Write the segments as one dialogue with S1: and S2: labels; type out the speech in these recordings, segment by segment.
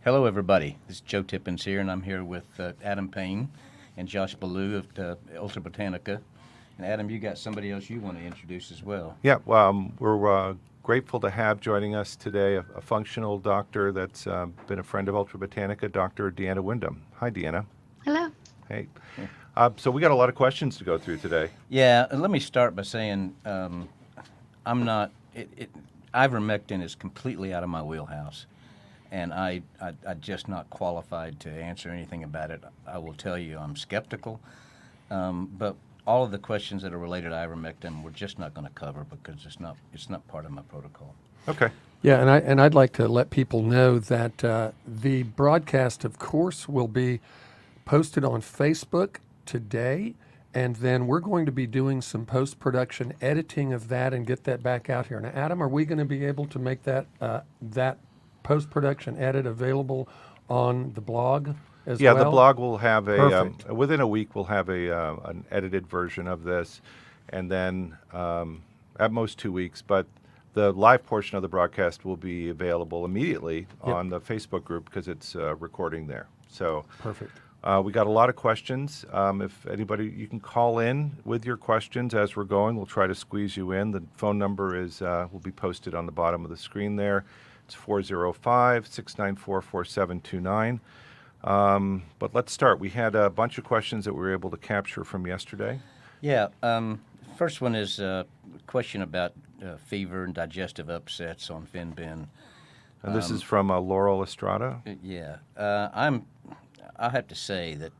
S1: Hello, everybody. This is Joe Tippens here, and I'm here with Adam Payne and Josh Ballou of Ultra Botanica. And Adam, you got somebody else you want to introduce as well.
S2: Yeah, well, we're grateful to have joining us today a functional doctor that's been a friend of Ultra Botanica, Dr. Deanna Wyndham. Hi, Deanna.
S3: Hello.
S2: Hey. So we got a lot of questions to go through today.
S1: Yeah, and let me start by saying I'm not. Ivermectin is completely out of my wheelhouse, and I'm just not qualified to answer anything about it. I will tell you I'm skeptical, but all of the questions that are related to ivermectin we're just not going to cover because it's not part of my protocol.
S2: Okay.
S4: Yeah, and I'd like to let people know that the broadcast, of course, will be posted on Facebook today, and then we're going to be doing some post-production editing of that and get that back out here. Now, Adam, are we going to be able to make that post-production edit available on the blog as well?
S2: Yeah, the blog will have within a week we'll have an edited version of this, and then at most 2 weeks, but the live portion of the broadcast will be available immediately on the Facebook group because it's recording there. So
S4: perfect.
S2: We got a lot of questions. If anybody, you can call in with your questions as we're going. We'll try to squeeze you in. The phone number will be posted on the bottom of the screen there. It's 405-694-4729. But let's start. We had a bunch of questions that we were able to capture from yesterday.
S1: Yeah. First one is a question about fever and digestive upsets on fenben.
S2: And this is from Laurel Estrada.
S1: Yeah. I have to say that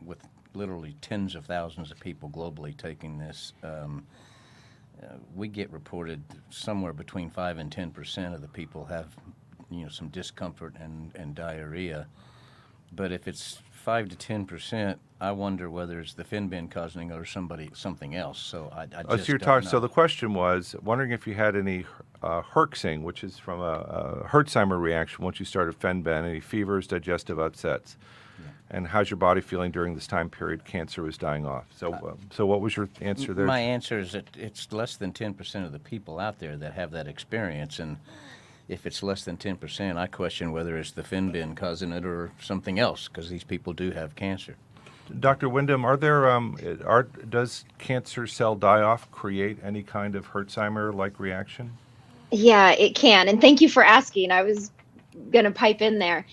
S1: with literally tens of thousands of people globally taking this, we get reported somewhere between 5 and 10% of the people have, some discomfort and diarrhea. But if it's 5 to 10%, I wonder whether it's the fenben causing it or something else. So I just don't know.
S2: So the question was wondering if you had any herxing, which is from a Herxheimer reaction once you started fenben, any fevers, digestive upsets, and how's your body feeling during this time period cancer was dying off? So, so what was your answer there?
S1: My answer is that it's less than 10% of the people out there that have that experience, and if it's less than 10%, I question whether it's the fenben causing it or something else, because these people do have cancer.
S2: Dr. Wyndham, does cancer cell die-off create any kind of Herxheimer-like reaction?
S3: Yeah, it can. And thank you for asking. I was going to pipe in there.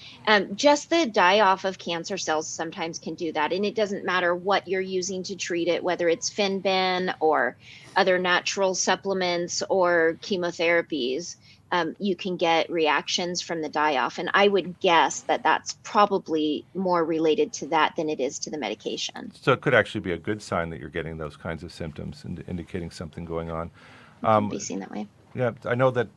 S3: Just the die-off of cancer cells sometimes can do that. And it doesn't matter what you're using to treat it, whether it's fenben or other natural supplements or chemotherapies. You can get reactions from the die-off. And I would guess that that's probably more related to that than it is to the medication.
S2: So it could actually be a good sign that you're getting those kinds of symptoms and indicating something going on.
S3: It can be seen that way.
S2: Yeah, I know that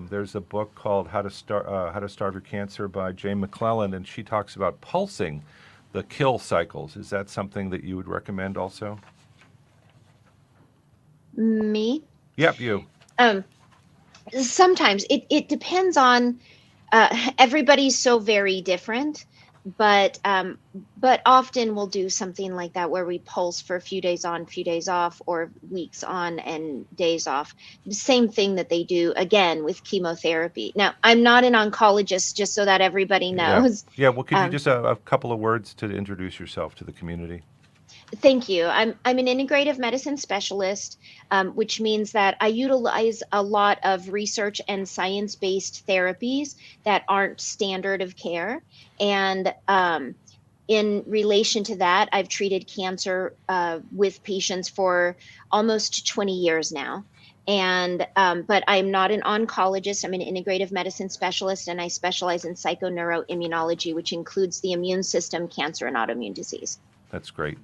S2: there's a book called How to Starve Your Cancer by Jane McClellan, and she talks about pulsing the kill cycles. Is that something that you would recommend also?
S3: Me?
S2: Yep, you.
S3: Sometimes it depends on everybody's so very different, but often we'll do something like that where we pulse for a few days on, few days off, or weeks on and days off. The same thing that they do again with chemotherapy. Now, I'm not an oncologist, just so that everybody knows.
S2: Yeah. Well, could you just a couple of words to introduce yourself to the community?
S3: Thank you. I'm an integrative medicine specialist, which means that I utilize a lot of research and science-based therapies that aren't standard of care. And in relation to that, I've treated cancer with patients for almost 20 years now. And but I'm not an oncologist. I'm an integrative medicine specialist, and I specialize in psychoneuroimmunology, which includes the immune system, cancer, and autoimmune disease.
S2: That's great.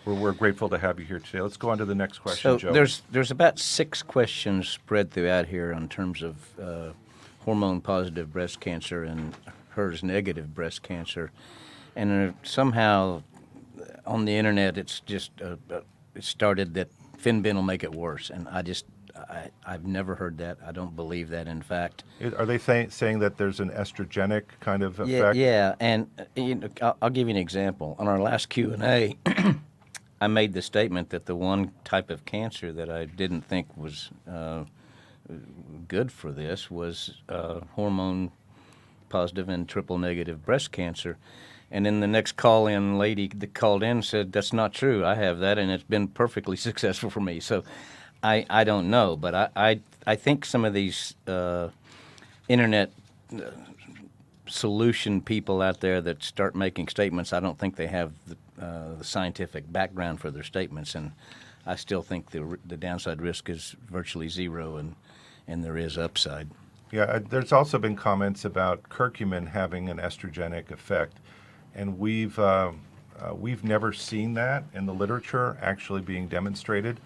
S2: We're grateful to have you here today. Let's go on to the next question, Joe.
S1: There's about 6 questions spread throughout here in terms of hormone-positive breast cancer and HERS-negative breast cancer, and somehow on the internet it's just it started that fenben will make it worse, and I've never heard that. I don't believe that. In fact,
S2: are they saying that there's an estrogenic kind of effect?
S1: Yeah, and I'll give you an example. On our last Q&A. I made the statement that the one type of cancer that I didn't think was good for this was hormone positive and triple negative breast cancer. And then the next call-in lady that called in said, that's not true. I have that, and it's been perfectly successful for me. So I don't know, but I think some of these internet solution people out there that start making statements, I don't think they have the scientific background for their statements, and I still think the downside risk is virtually zero, and there is upside.
S2: Yeah, there's also been comments about curcumin having an estrogenic effect, and we've never seen that in the literature actually being demonstrated.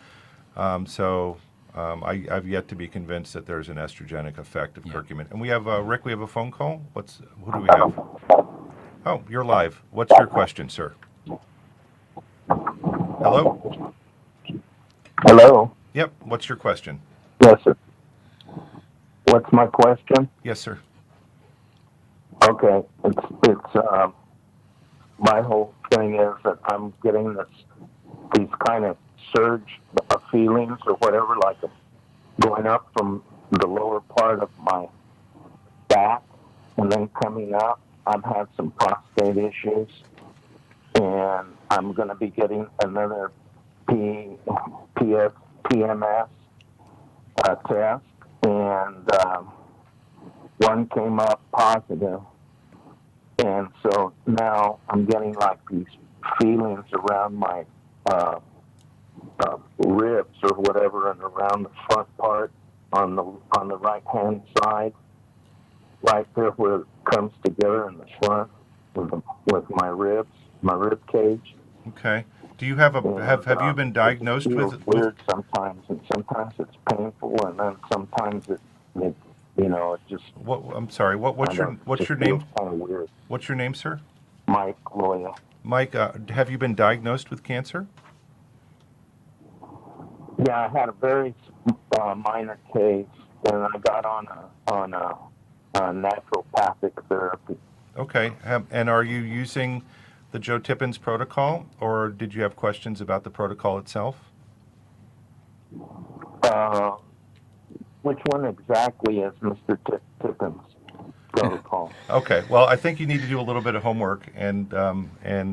S2: I've yet to be convinced that there's an estrogenic effect of curcumin. And we have Rick. We have a phone call. Who do we have? Oh, you're live. What's your question, sir? Hello.
S5: Hello.
S2: Yep. What's your question?
S5: Yes, sir. What's my question?
S2: Yes, sir.
S5: Okay, it's my whole thing is that I'm getting these kind of surge of feelings or whatever, like going up from the lower part of my back and then coming up. I've had some prostate issues, and I'm going to be getting another PMS test, and one came up positive, and so now I'm getting like these feelings around my ribs or whatever, and around the front part on the right hand side, right there where it comes together in the front with my rib cage.
S2: Okay. Do you have have you been diagnosed
S5: it feels
S2: with
S5: weird sometimes, and sometimes it's painful, and then sometimes it just.
S2: What? I'm sorry. What's your name?
S5: Kind of weird.
S2: What's your name, sir?
S5: Mike Loya.
S2: Mike, have you been diagnosed with cancer?
S5: Yeah, I had a very minor case, and I got on a naturopathic therapy.
S2: Okay. And are you using the Joe Tippens protocol, or did you have questions about the protocol itself?
S5: Which one exactly is Mr. Tippens protocol?
S2: Okay. Well, I think you need to do a little bit of homework and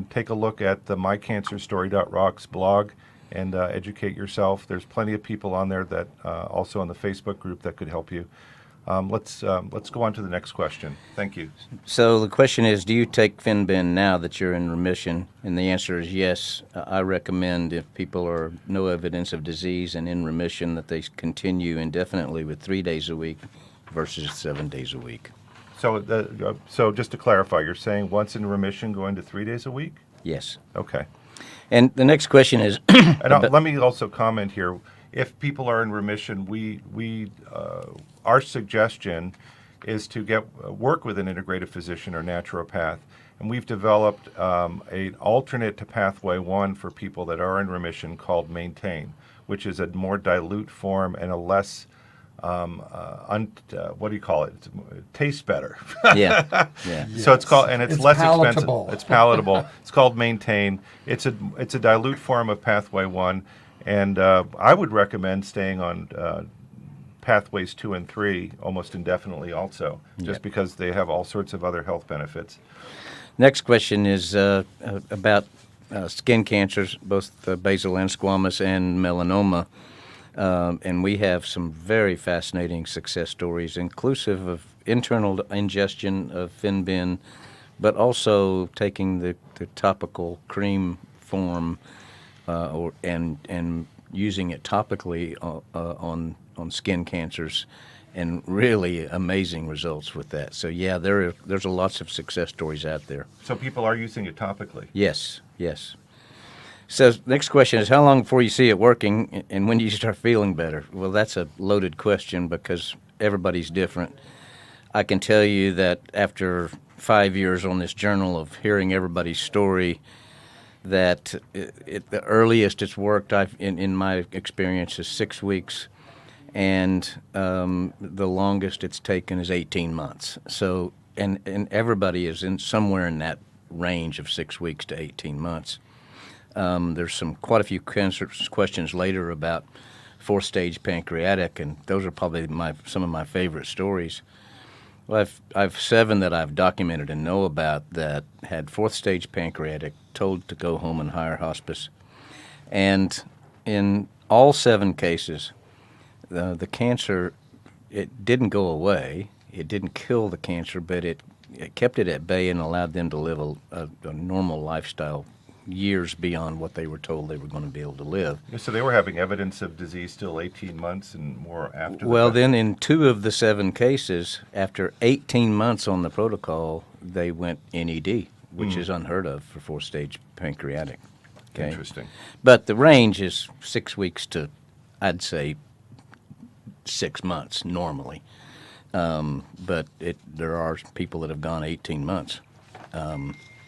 S2: take a look at the mycancerstory.rocks blog and educate yourself. There's plenty of people on there that also on the Facebook group that could help you. Let's go on to the next question. Thank you.
S1: So the question is, do you take Fenben now that you're in remission? And the answer is yes. I recommend, if people are no evidence of disease and in remission, that they continue indefinitely with 3 days a week versus 7 days a week.
S2: So just to clarify, you're saying once in remission, going to 3 days a week?
S1: Yes.
S2: Okay.
S1: And the next question is...
S2: And let me also comment here. If people are in remission, our suggestion is to work with an integrative physician or naturopath, and we've developed an alternate to pathway 1 for people that are in remission called Maintain, which is a more dilute form and a less what do you call it? It tastes better.
S1: Yeah.
S2: So it's called, and it's less
S4: palatable.
S2: expensive. It's palatable. It's called Maintain. It's a dilute form of pathway 1. And I would recommend staying on pathways 2 and 3 almost indefinitely also, just because they have all sorts of other health benefits.
S1: Next question is about skin cancers, both basal and squamous and melanoma. And we have some very fascinating success stories, inclusive of internal ingestion of Fenben, but also taking the topical cream form and using it topically on skin cancers, and really amazing results with that. So yeah, there's lots of success stories out there.
S2: So people are using it topically?
S1: Yes. So next question is, how long before you see it working, and when do you start feeling better? Well, that's a loaded question because everybody's different. I can tell you that after 5 years on this journal of hearing everybody's story, that the earliest it's worked in my experience is 6 weeks, and the longest it's taken is 18 months. So and everybody is in somewhere in that range of 6 weeks to 18 months. There's quite a few questions later about 4-stage pancreatic, and those are probably some of my favorite stories. Well, I've 7 that I've documented and know about that had 4th stage pancreatic, told to go home and hire hospice. And in all 7 cases, the cancer, it didn't go away. It didn't kill the cancer, but it kept it at bay and allowed them to live a normal lifestyle years beyond what they were told they were going to be able to live.
S2: So they were having evidence of disease still 18 months and more after
S1: Well,
S2: the
S1: then in 2 of the 7 cases, after 18 months on the protocol, they went NED, which is unheard of for 4th stage pancreatic. Okay?
S2: Interesting.
S1: But the range is 6 weeks to, I'd say, 6 months normally. But there are people that have gone 18 months.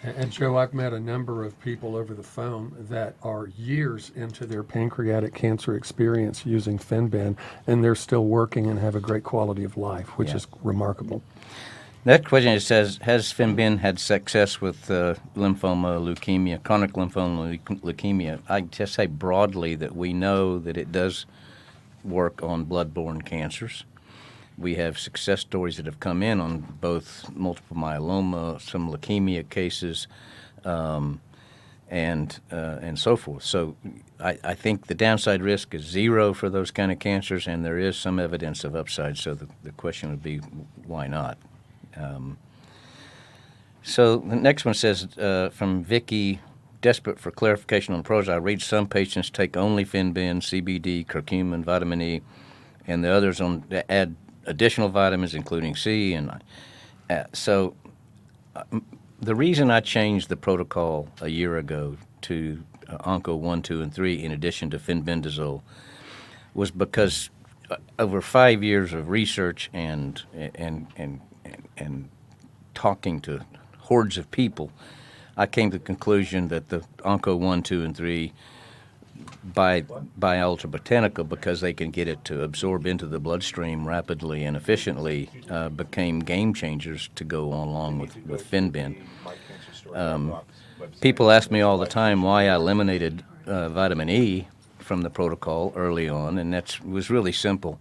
S4: And Joe, I've met a number of people over the phone that are years into their pancreatic cancer experience using Fenben, and they're still working and have a great quality of life, which
S1: Yeah.
S4: is remarkable.
S1: Next question, it says, has Fenben had success with lymphoma, leukemia, chronic lymphoma, leukemia? I just say broadly that we know that it does work on blood-borne cancers. We have success stories that have come in on both multiple myeloma, some leukemia cases, and so forth. So I think the downside risk is 0 for those kind of cancers, and there is some evidence of upside. So the question would be, why not? So the next one says, from Vicky, desperate for clarification on pros. I read some patients take only Fenben, CBD, curcumin, vitamin E, and the others add additional vitamins, including C. And the reason I changed the protocol a year ago to Onco 1, 2, and 3 in addition to fenbendazole was because over 5 years of research and talking to hordes of people, I came to the conclusion that the Onco 1, 2, and 3 by Ultra Botanica, because they can get it to absorb into the bloodstream rapidly and efficiently, became game changers to go along with Fenben. People ask me all the time why I eliminated vitamin E from the protocol early on, and that was really simple.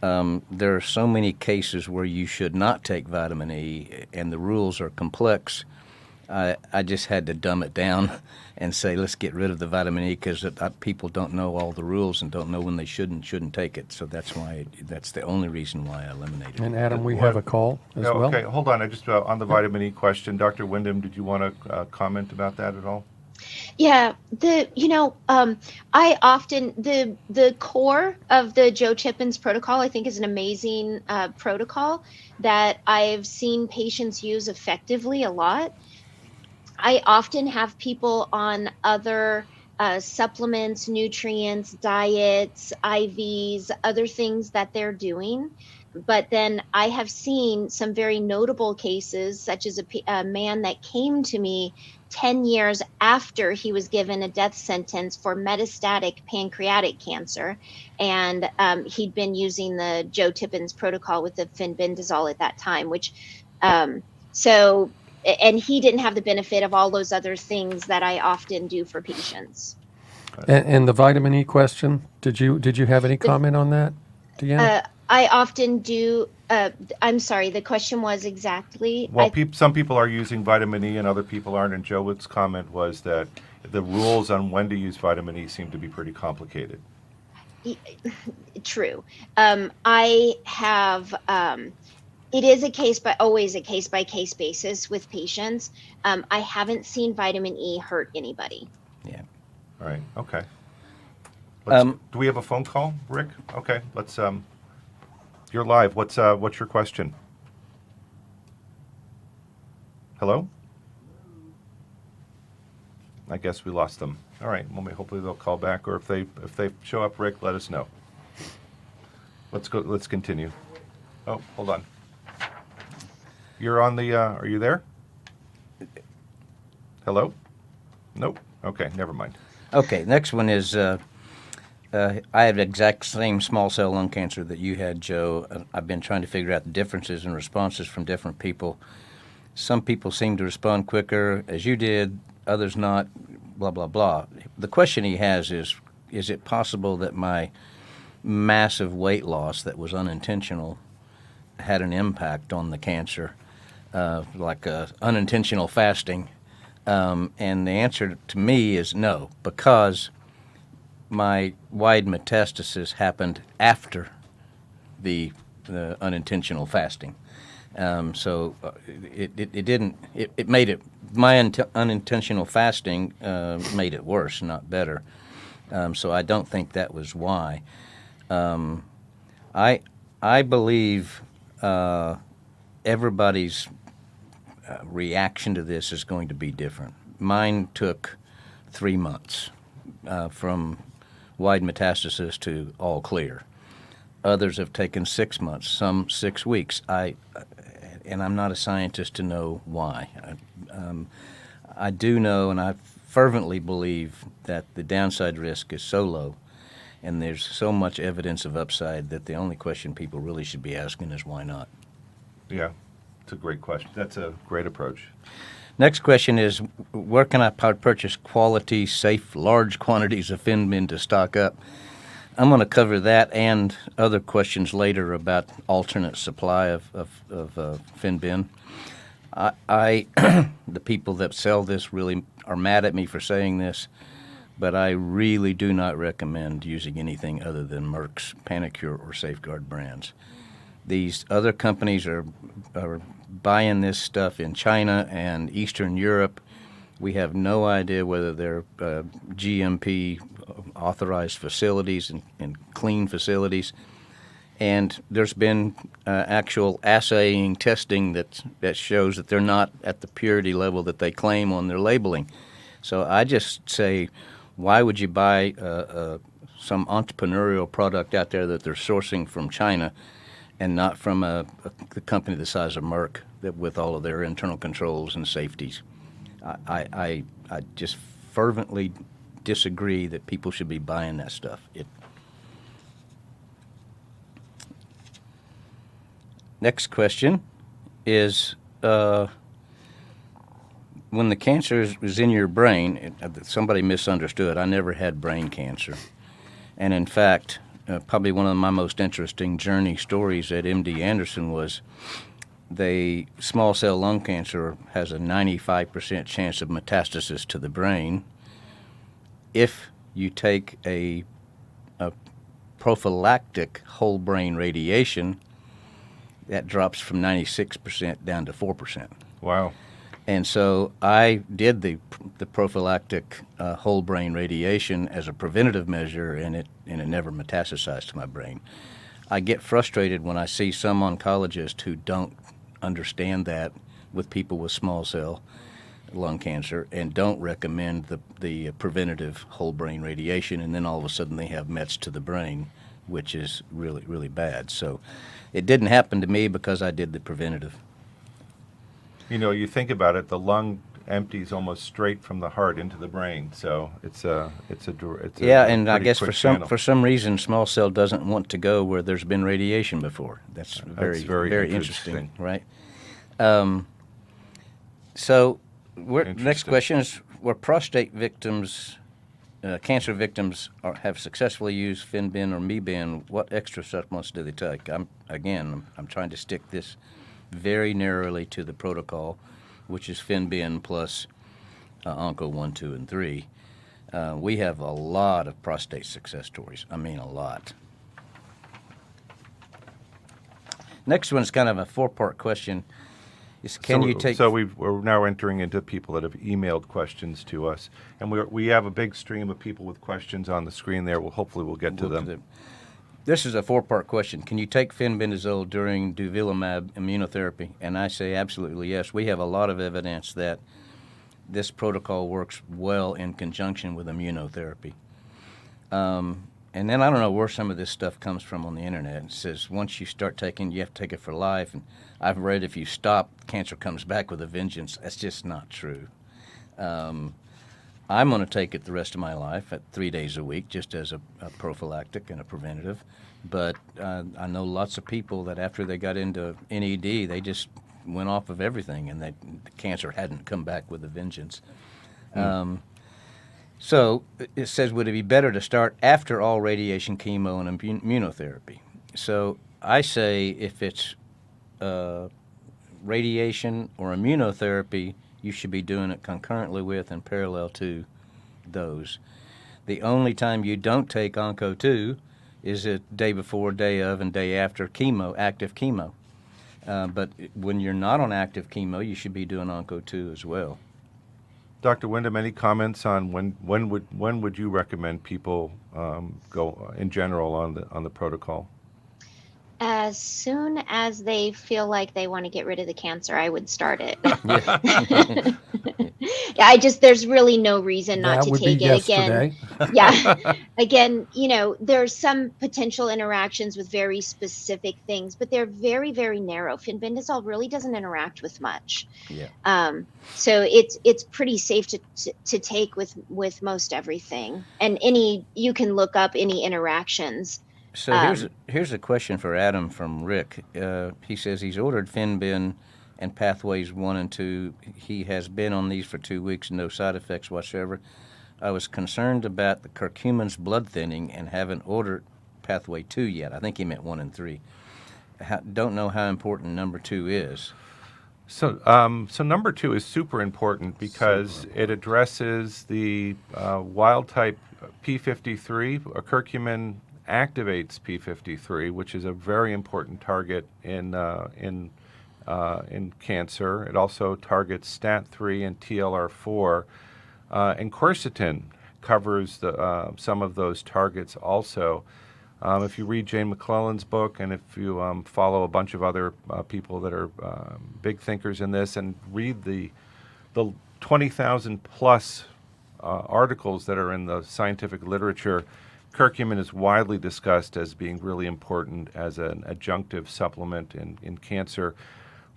S1: There are so many cases where you should not take vitamin E, and the rules are complex. I just had to dumb it down and say, let's get rid of the vitamin E, because people don't know all the rules and don't know when they should and shouldn't take it. So that's the only reason why I eliminated it.
S4: And Adam, we have a call as well.
S2: Okay, hold on. I just on the vitamin E question, Dr. Wyndham, did you want to comment about that at all?
S3: Yeah, I often the core of the Joe Tippens protocol, I think, is an amazing protocol that I've seen patients use effectively a lot. I often have people on other supplements, nutrients, diets, IVs, other things that they're doing. But then I have seen some very notable cases, such as a man that came to me 10 years after he was given a death sentence for metastatic pancreatic cancer. And he'd been using the Joe Tippens protocol with the fenbendazole at that time, which and he didn't have the benefit of all those other things that I often do for patients.
S4: And the vitamin E question, did you have any comment on that, Deanna?
S3: I often do. I'm sorry, the question was exactly.
S2: Well, some people are using vitamin E and other people aren't. And Joe Wood's comment was that the rules on when to use vitamin E seem to be pretty complicated.
S3: True. I have. It is always a case by case basis with patients. I haven't seen vitamin E hurt anybody.
S1: Yeah.
S2: All right. Okay. Do we have a phone call, Rick? Okay. Let's. You're live. What's your question? Hello? I guess we lost them. All right. Well, hopefully they'll call back, or if they show up, Rick, let us know. Let's go. Let's continue. Oh, hold on. You're on the. Are you there? Hello? Nope. Okay. Never mind.
S1: Okay. Next one is. I have the exact same small cell lung cancer that you had, Joe. I've been trying to figure out the differences in responses from different people. Some people seem to respond quicker, as you did, others not, blah, blah, blah. The question he has is it possible that my massive weight loss that was unintentional had an impact on the cancer, like unintentional fasting? And the answer to me is no, because my wide metastasis happened after the unintentional fasting. So it didn't. It made it. My unintentional fasting made it worse, not better. So I don't think that was why. I believe everybody's reaction to this is going to be different. Mine took 3 months from wide metastasis to all clear. Others have taken 6 months, some 6 weeks. And I'm not a scientist to know why. I do know, and I fervently believe, that the downside risk is so low, and there's so much evidence of upside, that the only question people really should be asking is why not.
S2: Yeah, it's a great question. That's a great approach.
S1: Next question is, where can I purchase quality, safe, large quantities of fenben to stock up? I'm going to cover that and other questions later about alternate supply of fenben. The people that sell this really are mad at me for saying this, but I really do not recommend using anything other than Merck's, Panacure, or Safeguard brands. These other companies are buying this stuff in China and Eastern Europe. We have no idea whether they're GMP authorized facilities and clean facilities. And there's been actual assaying testing that shows that they're not at the purity level that they claim on their labeling. So I just say, why would you buy some entrepreneurial product out there that they're sourcing from China and not from a company the size of Merck that with all of their internal controls and safeties? I just fervently disagree that people should be buying that stuff. Next question is, when the cancer is in your brain, somebody misunderstood. I never had brain cancer. And in fact, probably one of my most interesting journey stories at MD Anderson was small cell lung cancer has a 95% chance of metastasis to the brain. If you take a prophylactic whole brain radiation, that drops from 96% down to 4%.
S2: Wow.
S1: And so I did the prophylactic whole brain radiation as a preventative measure, and it never metastasized to my brain. I get frustrated when I see some oncologists who don't understand that with people with small cell lung cancer and don't recommend the preventative whole brain radiation, and then all of a sudden they have mets to the brain, which is really, really bad. So it didn't happen to me because I did the preventative.
S2: You know, you think about it, the lung empties almost straight from the heart into the brain, so it's a
S1: yeah, and I
S2: pretty
S1: guess
S2: quick
S1: for
S2: channel.
S1: some reason, small cell doesn't want to go where there's been radiation before. That's very interesting, right? So, next question is: where prostate victims, cancer victims, have successfully used fenben or meben, what extra supplements do they take? I'm trying to stick this very narrowly to the protocol, which is fenben plus Onco 1, 2, and 3. We have a lot of prostate success stories. I mean, a lot. Next one's kind of a 4-part question.
S2: We're now entering into people that have emailed questions to us, and we have a big stream of people with questions on the screen there. Hopefully we'll get to them.
S1: This is a 4-part question. Can you take fenbendazole during durvalumab immunotherapy? And I say absolutely yes. We have a lot of evidence that this protocol works well in conjunction with immunotherapy. And then I don't know where some of this stuff comes from on the internet. It says once you start taking, you have to take it for life. And I've read if you stop, cancer comes back with a vengeance. That's just not true. I'm going to take it the rest of my life at 3 days a week, just as a prophylactic and a preventative. But I know lots of people that after they got into NED, they just went off of everything, and the cancer hadn't come back with a vengeance. So it says, would it be better to start after all radiation, chemo, and immunotherapy? So I say if it's radiation or immunotherapy, you should be doing it concurrently with and parallel to those. The only time you don't take Onco 2 is a day before, day of, and day after chemo, active chemo. But when you're not on active chemo, you should be doing Onco 2 as well.
S2: Dr. Wyndham, any comments on when would you recommend people go in general on the protocol?
S3: As soon as they feel like they want to get rid of the cancer, I would start it. Yeah, there's really no reason not
S4: That
S3: to
S4: would
S3: take
S4: be
S3: it
S4: yesterday.
S3: again. Yeah. Again, there's some potential interactions with very specific things, but they're very, very narrow. Fenbendazole really doesn't interact with much.
S1: Yeah.
S3: So it's pretty safe to take with most everything. And you can look up any interactions.
S1: So here's a question for Adam from Rick. He says he's ordered Fenben and pathways 1 and 2. He has been on these for 2 weeks, no side effects whatsoever. I was concerned about the curcumin's blood thinning and haven't ordered pathway 2 yet. I think he meant 1 and 3. Don't know how important number 2 is.
S2: So number 2 is super important because it addresses the wild type P53. Curcumin activates P53, which is a very important target in cancer. It also targets STAT3 and TLR4, and quercetin covers some of those targets also. If you read Jane McClellan's book, and if you follow a bunch of other people that are big thinkers in this, and read the 20,000 plus articles that are in the scientific literature, curcumin is widely discussed as being really important as an adjunctive supplement in cancer,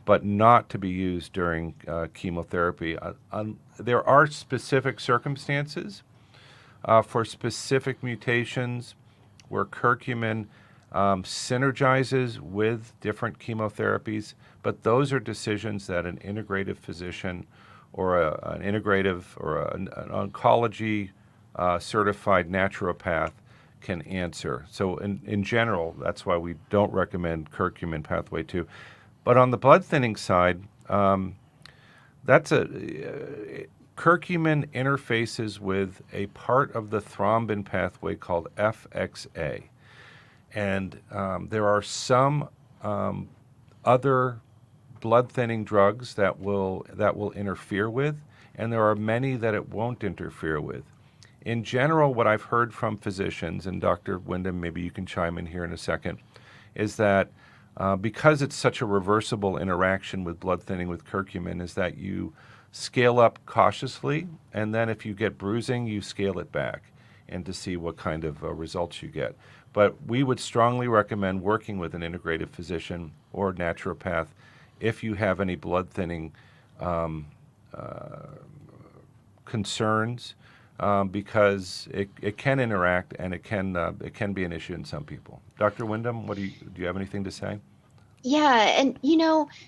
S2: but not to be used during chemotherapy. There are specific circumstances for specific mutations where curcumin synergizes with different chemotherapies, but those are decisions that an integrative physician or an integrative or an oncology certified naturopath can answer. So in general, that's why we don't recommend curcumin pathway 2. But on the blood thinning side, curcumin interfaces with a part of the thrombin pathway called FXA. And there are some other blood thinning drugs that will interfere with, and there are many that it won't interfere with. In general, what I've heard from physicians, and Dr. Wyndham, maybe you can chime in here in a second, is that because it's such a reversible interaction with blood thinning with curcumin, is that you scale up cautiously, and then if you get bruising, you scale it back and to see what kind of results you get. But we would strongly recommend working with an integrative physician or naturopath if you have any blood thinning concerns, because it can interact and it can be an issue in some people. Dr. Wyndham, do you have anything to say?
S3: Yeah, and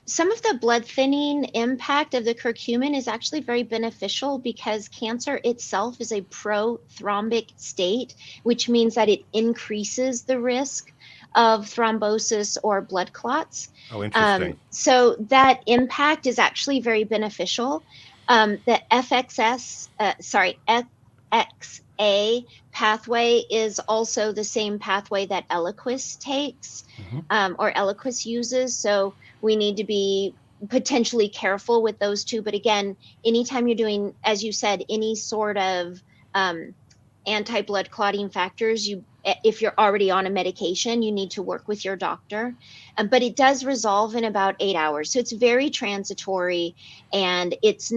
S3: some of the blood thinning impact of the curcumin is actually very beneficial because cancer itself is a prothrombic state, which means that it increases the risk of thrombosis or blood clots.
S2: Oh, interesting.
S3: So that impact is actually very beneficial. The FXA pathway is also the same pathway that Eliquis takes, or Eliquis uses. So we need to be potentially careful with those two. But again, anytime you're doing, as you said, any sort of anti-blood clotting factors, if you're already on a medication, you need to work with your doctor. But it does resolve in about 8 hours. So it's very transitory, and it's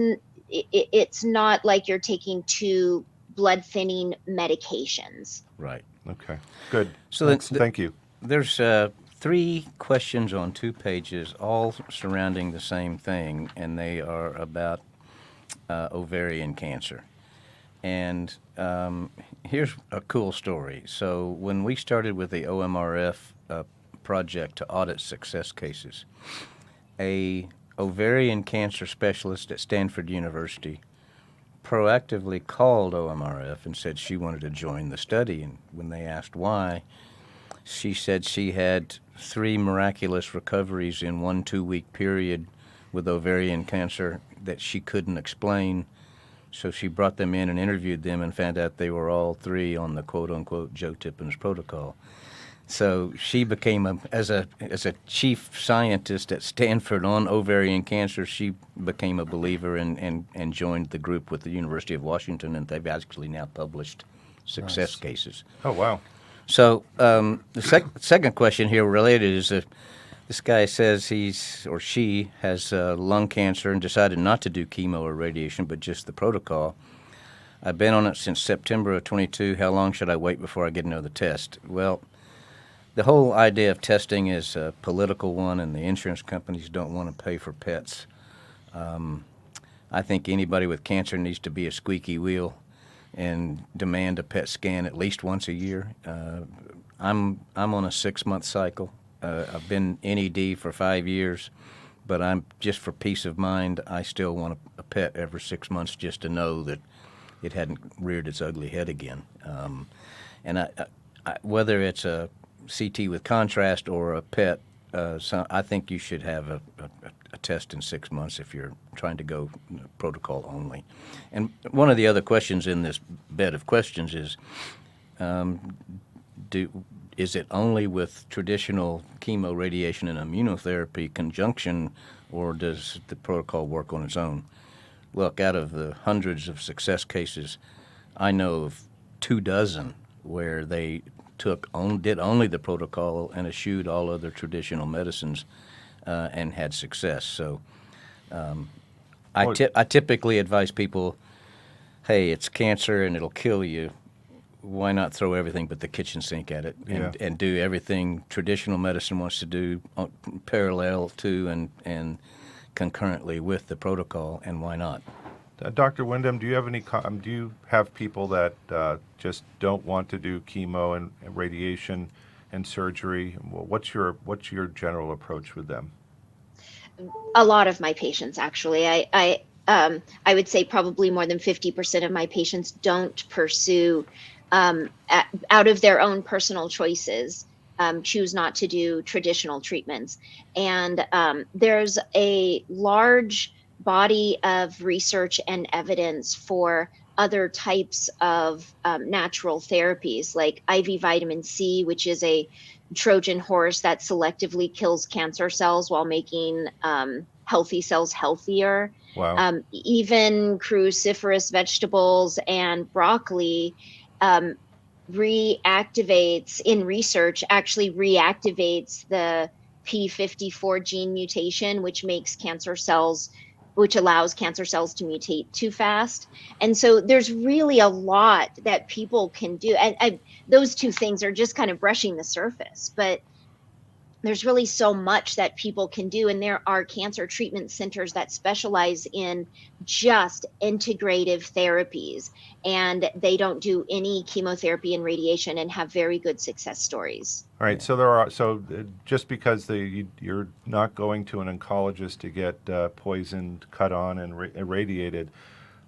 S3: not like you're taking 2 blood thinning medications.
S1: Right.
S2: Okay. Good.
S1: So
S2: thank you.
S1: There's 3 questions on 2 pages, all surrounding the same thing, and they are about ovarian cancer. And here's a cool story. So when we started with the OMRF project to audit success cases, a ovarian cancer specialist at Stanford University proactively called OMRF and said she wanted to join the study. And when they asked why, She said she had 3 miraculous recoveries in 1 2-week period with ovarian cancer that she couldn't explain. So she brought them in and interviewed them and found out they were all 3 on the quote-unquote Joe Tippens protocol. So she became, as a chief scientist at Stanford on ovarian cancer, she became a believer and joined the group with the University of Washington, and they've actually now published success cases.
S2: Oh, wow.
S1: So the second question here related is if this guy says he's or she has lung cancer and decided not to do chemo or radiation, but just the protocol. I've been on it since September of 22. How long should I wait before I get another test? Well, the whole idea of testing is a political one, and the insurance companies don't want to pay for pets. I think anybody with cancer needs to be a squeaky wheel and demand a PET scan at least once a year. I'm on a 6-month cycle. I've been NED for 5 years, but I'm just for peace of mind. I still want a PET every 6 months just to know that it hadn't reared its ugly head again. And whether it's a CT with contrast or a PET, so I think you should have a test in 6 months if you're trying to go protocol only. And one of the other questions in this bed of questions is, is it only with traditional chemo, radiation, and immunotherapy conjunction, or does the protocol work on its own? Look, out of the hundreds of success cases, I know of 24 where they did only the protocol and eschewed all other traditional medicines and had success. So I typically advise people, hey, it's cancer and it'll kill you. Why not throw everything but the kitchen sink at it and do everything traditional medicine wants to do parallel to and concurrently with the protocol, and why not?
S2: Dr. Wyndham, do you have people that just don't want to do chemo and radiation and surgery? What's your general approach with them?
S3: A lot of my patients, actually. I would say probably more than 50% of my patients don't pursue, out of their own personal choices, choose not to do traditional treatments. And there's a large body of research and evidence for other types of natural therapies, like IV vitamin C, which is a Trojan horse that selectively kills cancer cells while making healthy cells healthier.
S2: Wow.
S3: Even cruciferous vegetables and broccoli reactivates the P54 gene mutation, which allows cancer cells to mutate too fast. And so there's really a lot that people can do. And those two things are just kind of brushing the surface, but there's really so much that people can do. And there are cancer treatment centers that specialize in just integrative therapies, and they don't do any chemotherapy and radiation and have very good success stories.
S2: All right. So just because you're not going to an oncologist to get poisoned, cut on, and irradiated,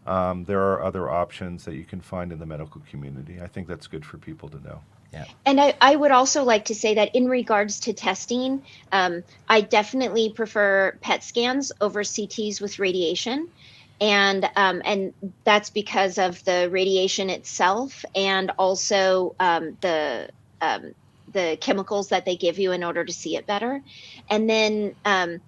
S2: there are other options that you can find in the medical community. I think that's good for people to know.
S1: Yeah.
S3: And I would also like to say that in regards to testing, I definitely prefer PET scans over CTs with radiation. And that's because of the radiation itself, and also the chemicals that they give you in order to see it better. And then I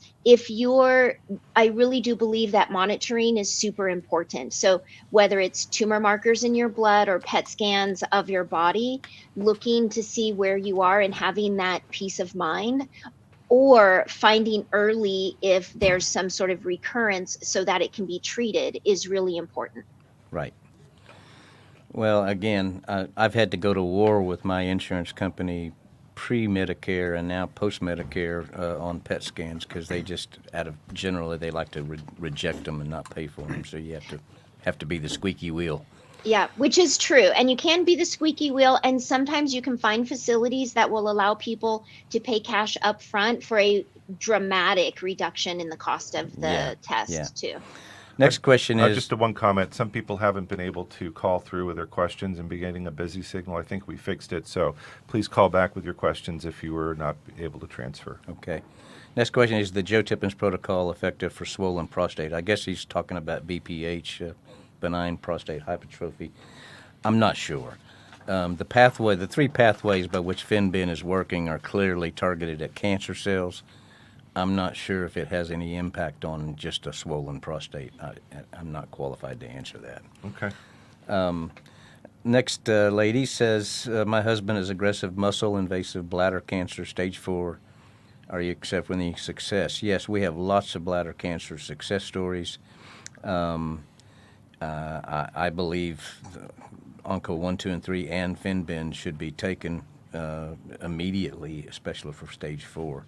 S3: really do believe that monitoring is super important. So whether it's tumor markers in your blood or PET scans of your body, looking to see where you are and having that peace of mind, or finding early if there's some sort of recurrence so that it can be treated, is really important.
S1: Right. Well, again, I've had to go to war with my insurance company pre-Medicare and now post-Medicare on PET scans, because they just, generally, they like to reject them and not pay for them. So you have to be the squeaky wheel.
S3: Yeah, which is true. And you can be the squeaky wheel. And sometimes you can find facilities that will allow people to pay cash up front for a dramatic reduction in the cost of the test too.
S1: Next question is
S2: just a one comment. Some people haven't been able to call through with their questions and be getting a busy signal. I think we fixed it, so please call back with your questions if you were not able to transfer.
S1: okay. Next question is the Joe Tippens protocol effective for swollen prostate? I guess he's talking about BPH, benign prostate hypertrophy. I'm not sure. The three pathways by which fenben is working are clearly targeted at cancer cells. I'm not sure if it has any impact on just a swollen prostate. I'm not qualified to answer that.
S2: Okay.
S1: Next lady says, my husband has aggressive muscle invasive bladder cancer, stage 4. Are you accept with any success? Yes, we have lots of bladder cancer success stories. I believe Onco 1, 2, and 3 and fenben should be taken immediately, especially for stage 4.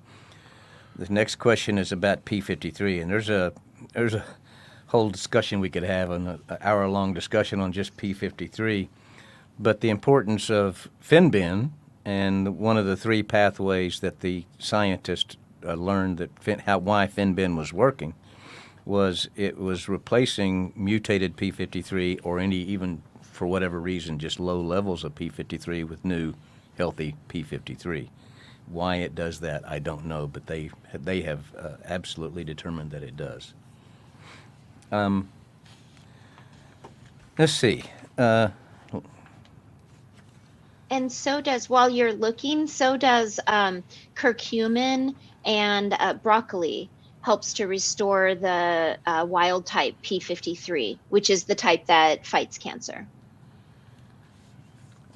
S1: The next question is about P53, and there's a whole discussion we could have, an hour-long discussion on just P53. But the importance of fenben, and one of the three pathways that the scientists learned that why fenben was working, was it was replacing mutated P53 or even for whatever reason just low levels of P53 with new healthy P53. Why it does that, I don't know, but they have absolutely determined that it does. Let's see.
S3: And so does, while you're looking, so does curcumin and broccoli helps to restore the wild type P53, which is the type that fights cancer.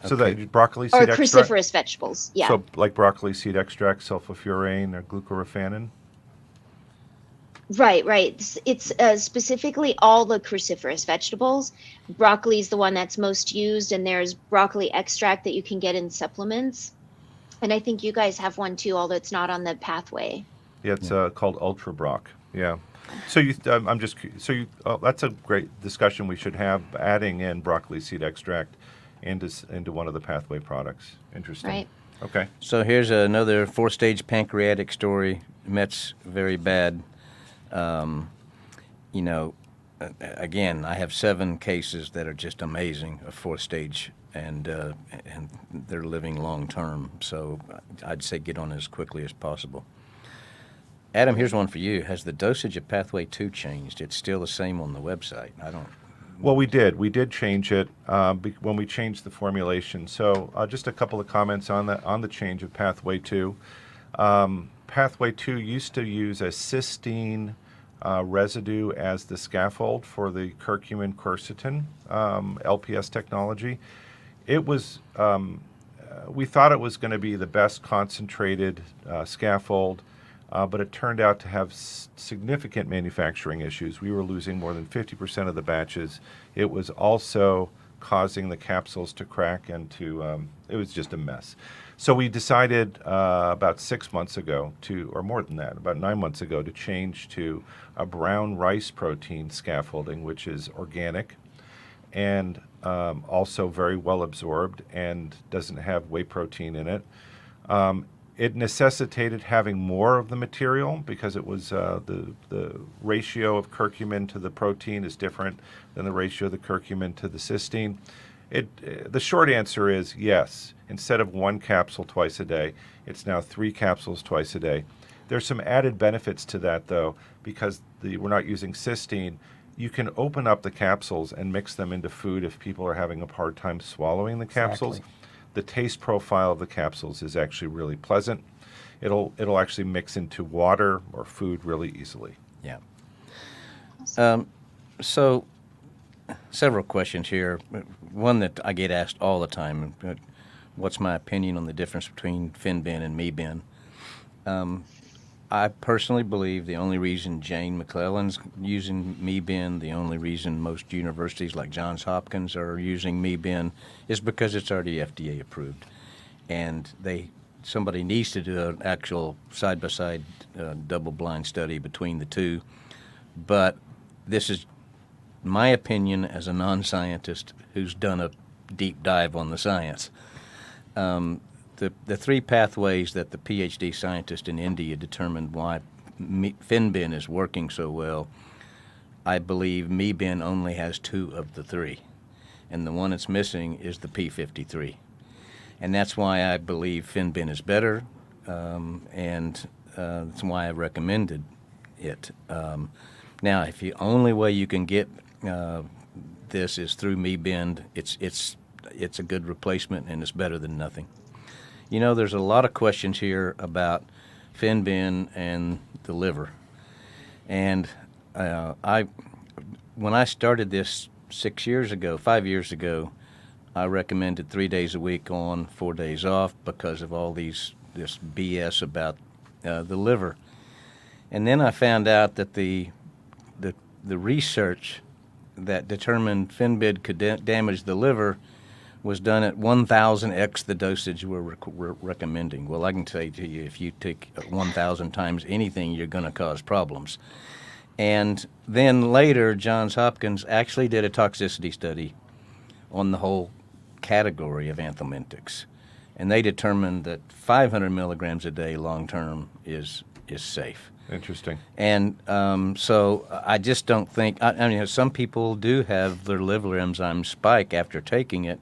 S2: So
S1: Okay.
S2: that broccoli
S3: Or
S2: seed extract?
S3: cruciferous vegetables, yeah.
S2: So like broccoli seed extract, sulfofuran, or glucoraphanin?
S3: Right. It's specifically all the cruciferous vegetables. Broccoli is the one that's most used, and there's broccoli extract that you can get in supplements. And I think you guys have one too, although it's not on the pathway.
S2: Yeah, it's called Ultra Broc. Yeah. So that's a great discussion we should have, adding in broccoli seed extract into one of the pathway products. Interesting.
S3: Right.
S2: Okay.
S1: So here's another 4-stage pancreatic story. Met's very bad. Again, I have 7 cases that are just amazing of 4-stage, and they're living long term. So I'd say get on it as quickly as possible. Adam, here's one for you. Has the dosage of Pathway 2 changed? It's still the same on the website.
S2: Well, we did change it when we changed the formulation. So just a couple of comments on the change of Pathway 2. Pathway 2 used to use a cysteine residue as the scaffold for the curcumin quercetin LPS technology. It was we thought it was going to be the best concentrated scaffold, but it turned out to have significant manufacturing issues. We were losing more than 50% of the batches. It was also causing the capsules to crack and it was just a mess. So we decided about 6 months ago or more than that, about 9 months ago, to change to a brown rice protein scaffolding, which is organic and also very well absorbed and doesn't have whey protein in it. It necessitated having more of the material because it was the ratio of curcumin to the protein is different than the ratio of the curcumin to the cysteine. The short answer is yes. Instead of 1 capsule twice a day, it's now 3 capsules twice a day. There's some added benefits to that, though, because we're not using cysteine. You can open up the capsules and mix them into food if people are having a hard time swallowing the capsules.
S4: Exactly.
S2: The taste profile of the capsules is actually really pleasant. It'll actually mix into water or food really easily.
S1: Yeah. So, several questions here. One that I get asked all the time, what's my opinion on the difference between fenben and meben? I personally believe the only reason Jane McClellan's using meben, the only reason most universities like Johns Hopkins are using meben is because it's already FDA approved. And somebody needs to do an actual side-by-side double-blind study between the two. But this is my opinion as a non-scientist who's done a deep dive on the science. The 3 pathways that the PhD scientist in India determined why fenben is working so well, I believe fenben only has 2 of the 3, and the one it's missing is the P53. And that's why I believe fenben is better, and that's why I recommended it. Now, if the only way you can get this is through fenben, it's a good replacement, and it's better than nothing. You know, there's a lot of questions here about fenben and the liver, and when I started this 5 years ago, I recommended 3 days a week on, 4 days off because of all this BS about the liver. And then I found out that the research that determined fenben could damage the liver was done at 1,000x the dosage we're recommending. Well, I can say to you, if you take 1,000 times anything, you're going to cause problems. And then later, Johns Hopkins actually did a toxicity study on the whole category of anthelmintics, and they determined that 500 milligrams a day long-term is safe.
S2: Interesting.
S1: And so I just don't think, I mean, some people do have their liver enzymes spike after taking it,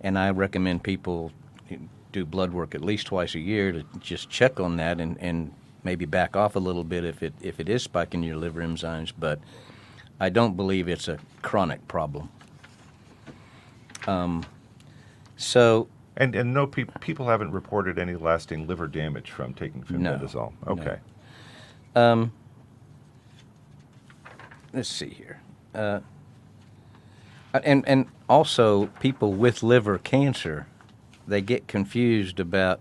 S1: and I recommend people do blood work at least twice a year to just check on that and maybe back off a little bit if it is spiking your liver enzymes, but I don't believe it's a chronic problem. So...
S2: And no people haven't reported any lasting liver damage from taking fenbendazole.
S1: No,
S2: okay.
S1: no. Let's see here. And also, people with liver cancer, they get confused about,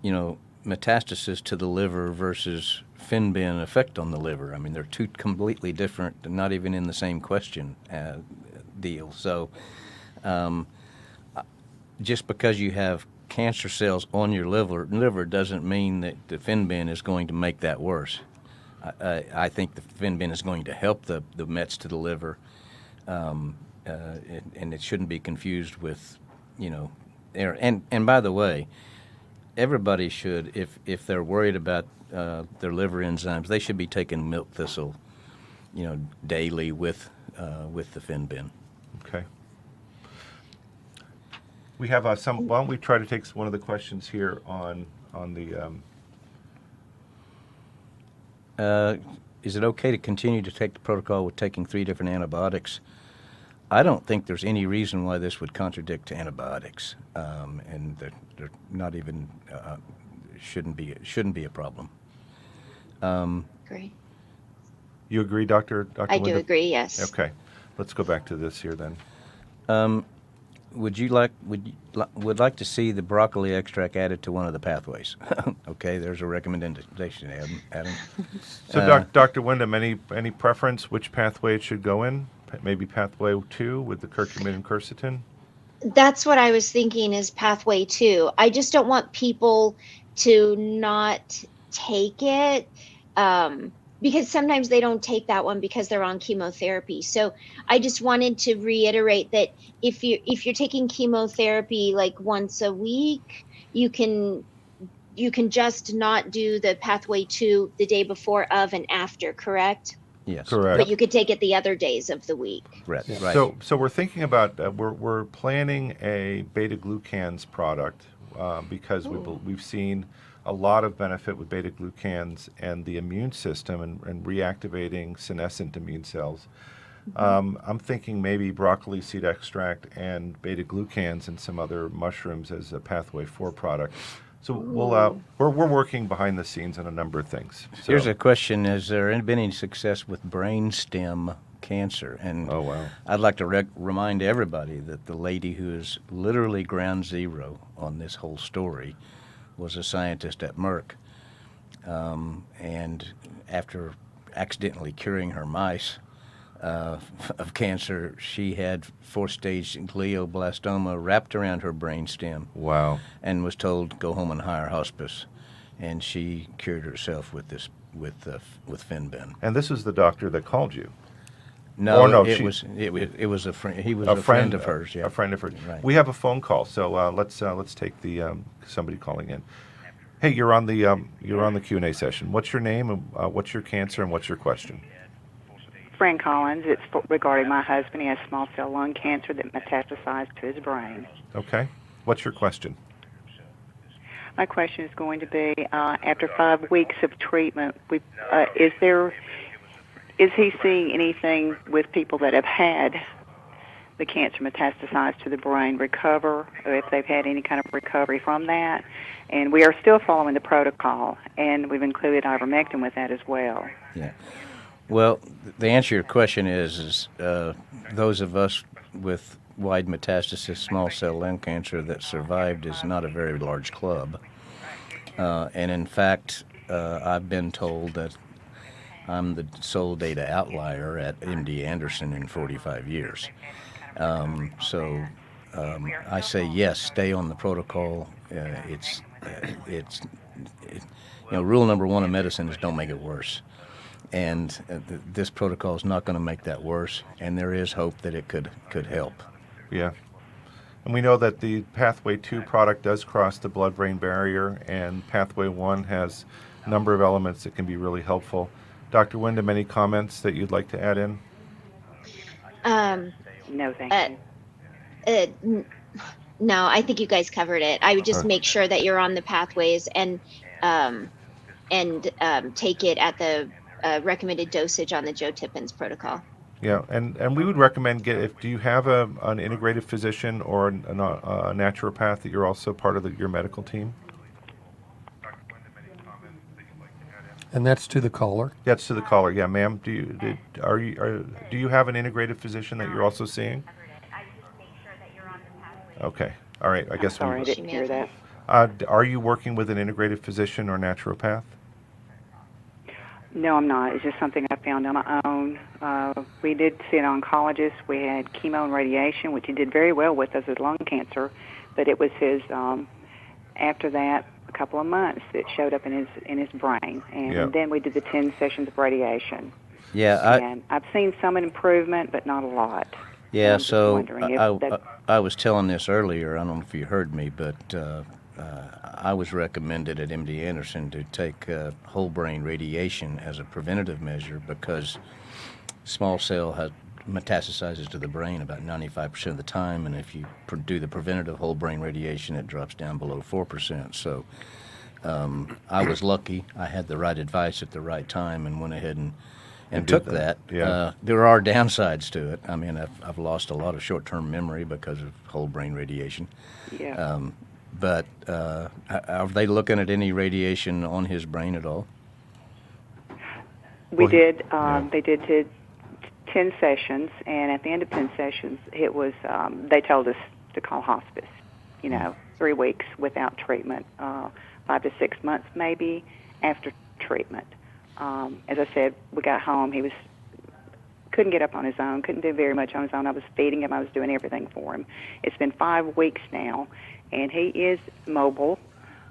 S1: metastasis to the liver versus fenben effect on the liver. I mean, they're two completely different, not even in the same question deal. So just because you have cancer cells on your liver doesn't mean that the fenben is going to make that worse. I think the fenben is going to help the mets to the liver, and it shouldn't be confused with, error. And by the way, everybody should, if they're worried about their liver enzymes, they should be taking milk thistle, daily with the fenben.
S2: Okay. We have some. Why don't we try to take one of the questions here on the.
S1: Is it okay to continue to take the protocol with taking 3 different antibiotics? I don't think there's any reason why this would contradict antibiotics, and they're not even shouldn't be a problem.
S3: Great.
S2: You agree, Dr.
S3: I do
S2: Linda?
S3: agree, yes.
S2: Okay, let's go back to this here then.
S1: Would like to see the broccoli extract added to one of the pathways? Okay, there's a recommendation, Adam.
S2: So, Dr. Wyndham, any preference which pathway it should go in? Maybe pathway 2 with the curcumin and quercetin?
S3: That's what I was thinking is pathway 2. I just don't want people to not take it because sometimes they don't take that one because they're on chemotherapy. So I just wanted to reiterate that if you're taking chemotherapy like once a week, you can just not do the pathway 2 the day before, of, and after, correct?
S1: Yes.
S2: Correct.
S3: But you could take it the other days of the week.
S1: Right.
S2: Yeah.
S1: Right.
S2: So we're thinking about we're planning a beta glucans product because we've seen a lot of benefit with beta glucans and the immune system and reactivating senescent immune cells. I'm thinking maybe broccoli seed extract and beta glucans and some other mushrooms as a pathway 4 product. So we're working behind the scenes on a number of things. So.
S1: Here's a question: has there been any success with brainstem cancer? And
S2: oh wow!
S1: I'd like to remind everybody that the lady who is literally ground zero on this whole story was a scientist at Merck, and after accidentally curing her mice of cancer, she had 4-stage glioblastoma wrapped around her brainstem.
S2: Wow!
S1: And was told go home and hire hospice, and she cured herself with fenben.
S2: And this was the doctor that called you.
S1: No,
S2: no,
S1: it was a friend. He was a friend of hers. Yeah,
S2: a friend of hers.
S1: Right.
S2: We have a phone call, so let's take the somebody calling in. Hey, you're on the Q&A session. What's your name and what's your cancer and what's your question?
S6: Fran Collins. It's regarding my husband. He has small cell lung cancer that metastasized to his brain.
S2: Okay. What's your question?
S6: My question is going to be, after 5 weeks of treatment, is he seeing anything with people that have had the cancer metastasized to the brain recover, or if they've had any kind of recovery from that? And we are still following the protocol, and we've included ivermectin with that as well.
S1: Yeah. Well, the answer to your question is those of us with wide metastasis small cell lung cancer that survived is not a very large club. And in fact, I've been told that I'm the sole data outlier at MD Anderson in 45 years. So I say yes, stay on the protocol. Rule number one of medicine is don't make it worse. And this protocol is not going to make that worse, and there is hope that it could help.
S2: Yeah. And we know that the Pathway 2 product does cross the blood-brain barrier, and Pathway 1 has a number of elements that can be really helpful. Dr. Wyndham, any comments that you'd like to add in?
S6: No, thank you.
S3: No, I think you guys covered it. I would just make sure that you're on the pathways and take it at the recommended dosage on the Joe Tippens protocol.
S2: Yeah, and we would recommend do you have an integrative physician or a naturopath that you're also part of your medical team?
S4: And that's to the caller.
S2: That's to the caller. Yeah, ma'am. Do you have an integrative physician that you're also seeing? Okay. All right. I guess
S6: Sorry, I didn't hear that.
S2: Are you working with an integrative physician or naturopath?
S6: No, I'm not. It's just something I found on my own. We did see an oncologist. We had chemo and radiation, which he did very well with as his lung cancer, but it was his, after that, a couple of months, it showed up in his brain. And then we did the 10 sessions of radiation.
S1: Yeah,
S6: and I've seen some improvement, but not a lot.
S1: Yeah, so I was telling this earlier. I don't know if you heard me, but I was recommended at MD Anderson to take whole brain radiation as a preventative measure because small cell metastasizes to the brain about 95% of the time, and if you do the preventative whole brain radiation, it drops down below 4%. So I was lucky. I had the right advice at the right time and went ahead and took that.
S2: Yeah.
S1: There are downsides to it. I mean, I've lost a lot of short-term memory because of whole brain radiation.
S6: Yeah.
S1: But are they looking at any radiation on his brain at all?
S6: We did. They did 10 sessions, and at the end of 10 sessions, it was they told us to call hospice. 3 weeks without treatment, 5 to 6 months maybe after treatment. As I said, we got home. He couldn't get up on his own, couldn't do very much on his own. I was feeding him. I was doing everything for him. It's been 5 weeks now, and he is mobile.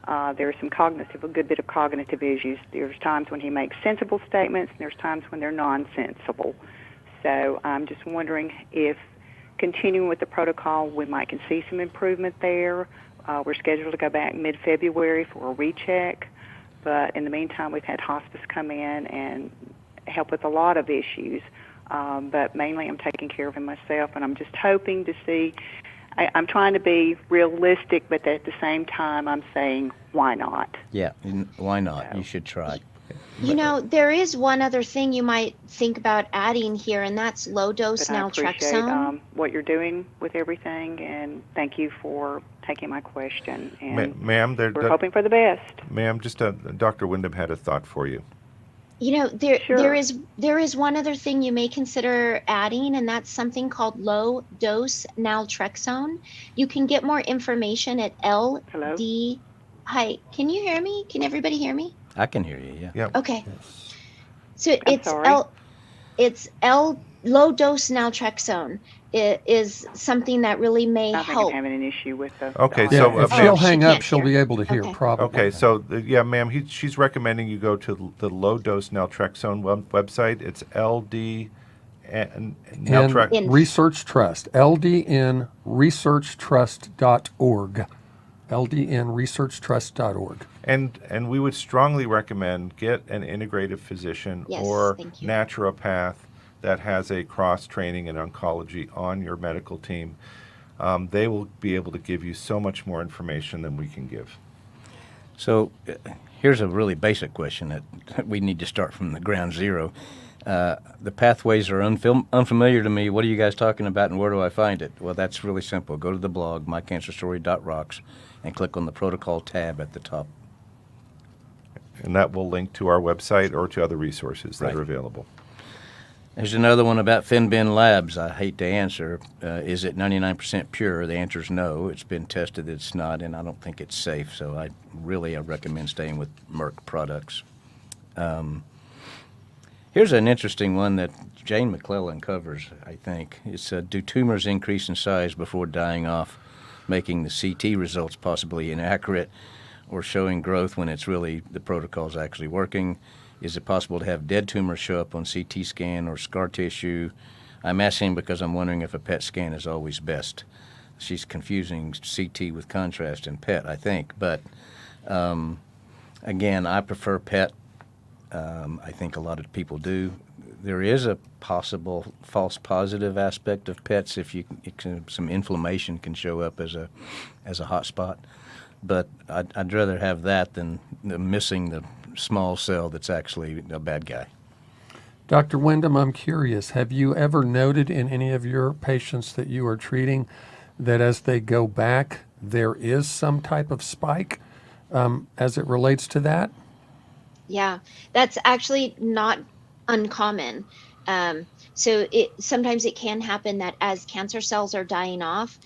S6: There's a good bit of cognitive issues. There's times when he makes sensible statements, and there's times when they're nonsensible. So I'm just wondering if continuing with the protocol, we might can see some improvement there. We're scheduled to go back mid-February for a recheck. But in the meantime, we've had hospice come in and help with a lot of issues. But mainly I'm taking care of him myself, and I'm just hoping to see. I'm trying to be realistic, but at the same time, I'm saying, why not?
S1: Yeah, why not? You should try.
S3: There is one other thing you might think about adding here, and that's low-dose naltrexone.
S6: I appreciate what you're doing with everything, and thank you for taking my question. And
S2: ma'am,
S6: we're hoping for the best.
S2: Ma'am, Dr. Wyndham had a thought for you.
S3: There is one other thing you may consider adding, and that's something called low-dose naltrexone. You can get more information at LD.
S6: Hello?
S3: Hi, can you hear me? Can everybody hear me?
S1: I can hear you, yeah.
S2: Yep.
S3: Okay. So it's low-dose naltrexone. It is something that really may
S6: I think
S3: help.
S6: I'm having an issue with the...
S2: Okay,
S4: Yeah,
S2: so
S4: if she'll hang up, she'll be able to hear probably.
S2: Okay, so ma'am, she's recommending you go to the low-dose naltrexone website. It's LD and
S4: Research Trust, ldnresearchtrust.org. ldnresearchtrust.org.
S2: And we would strongly recommend get an integrative physician or naturopath that has a cross-training in oncology on your medical team. They will be able to give you so much more information than we can give.
S1: So here's a really basic question that we need to start from the ground zero. The pathways are unfamiliar to me. What are you guys talking about, and where do I find it? Well, that's really simple. Go to the blog, mycancerstory.rocks, and click on the protocol tab at the top.
S2: And that will link to our website or to other resources that
S1: Right.
S2: are available.
S1: There's another one about Fenben Labs. I hate to answer. Is it 99% pure? The answer is no. It's been tested. It's not, and I don't think it's safe. So I recommend staying with Merck products. Here's an interesting one that Jane McClellan covers, I think. It's do tumors increase in size before dying off, making the CT results possibly inaccurate, or showing growth when it's really the protocol's actually working? Is it possible to have dead tumors show up on CT scan or scar tissue? I'm asking because I'm wondering if a PET scan is always best. She's confusing CT with contrast in PET, I think. But again, I prefer PET. I think a lot of people do. There is a possible false positive aspect of PETs if some inflammation can show up as a hot spot. But I'd rather have that than missing the small cell that's actually a bad guy.
S4: Dr. Wyndham, I'm curious, have you ever noted in any of your patients that you are treating that as they go back, there is some type of spike as it relates to that?
S3: Yeah, that's actually not uncommon. So sometimes it can happen that as cancer cells are dying off,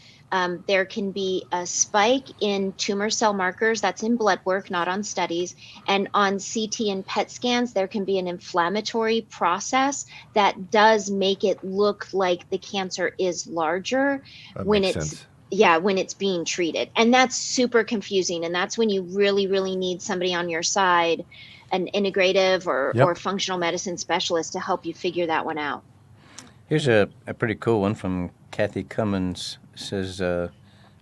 S3: there can be a spike in tumor cell markers. That's in blood work, not on studies. And on CT and PET scans, there can be an inflammatory process that does make it look like the cancer is larger when it's being treated. And that's super confusing. And that's when you really, really need somebody on your side, an integrative or functional medicine specialist, to help you figure that one out.
S1: Here's a pretty cool one from Kathy Cummins. It says,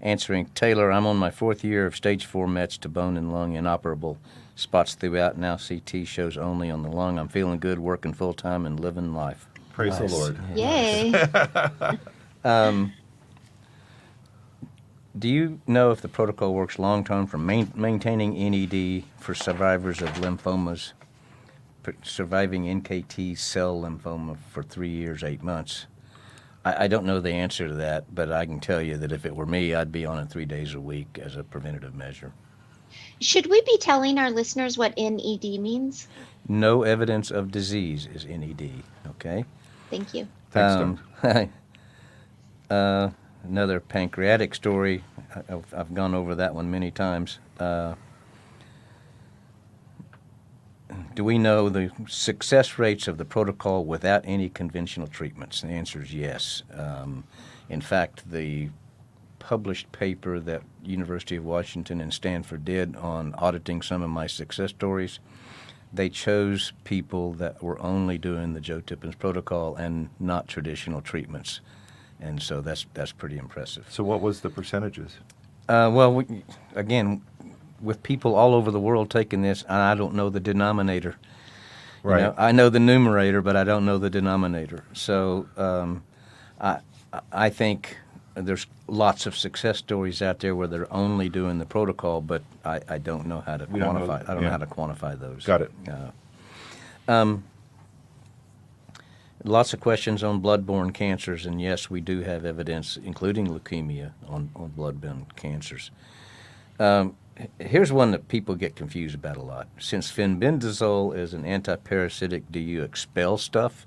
S1: answering, Taylor, I'm on my 4th year of stage 4 Mets to bone and lung inoperable. Spots throughout, now CT shows only on the lung. I'm feeling good, working full-time and living life.
S2: Praise the Lord.
S3: Yay.
S1: Do you know if the protocol works long-term for maintaining NED for survivors of lymphomas, surviving NKT cell lymphoma for 3 years, 8 months? I don't know the answer to that, but I can tell you that if it were me, I'd be on it 3 days a week as a preventative measure.
S3: Should we be telling our listeners what NED means?
S1: No evidence of disease is NED, okay?
S3: Thank you.
S2: Thanks,
S1: Doc. Another pancreatic story. I've gone over that one many times. Do we know the success rates of the protocol without any conventional treatments? The answer is yes. In fact, the published paper that University of Washington and Stanford did on auditing some of my success stories, they chose people that were only doing the Joe Tippens protocol and not traditional treatments. And so that's pretty impressive.
S2: So what was the percentages?
S1: Well, again, with people all over the world taking this, I don't know the denominator.
S2: Right.
S1: You know, I know the numerator, but I don't know the denominator. So I think there's lots of success stories out there where they're only doing the protocol, but I don't know how to quantify. I don't know how to quantify those.
S2: Got it.
S1: Lots of questions on blood-borne cancers, and yes, we do have evidence, including leukemia, on blood-borne cancers. Here's one that people get confused about a lot. Since fenbendazole is an antiparasitic, do you expel stuff?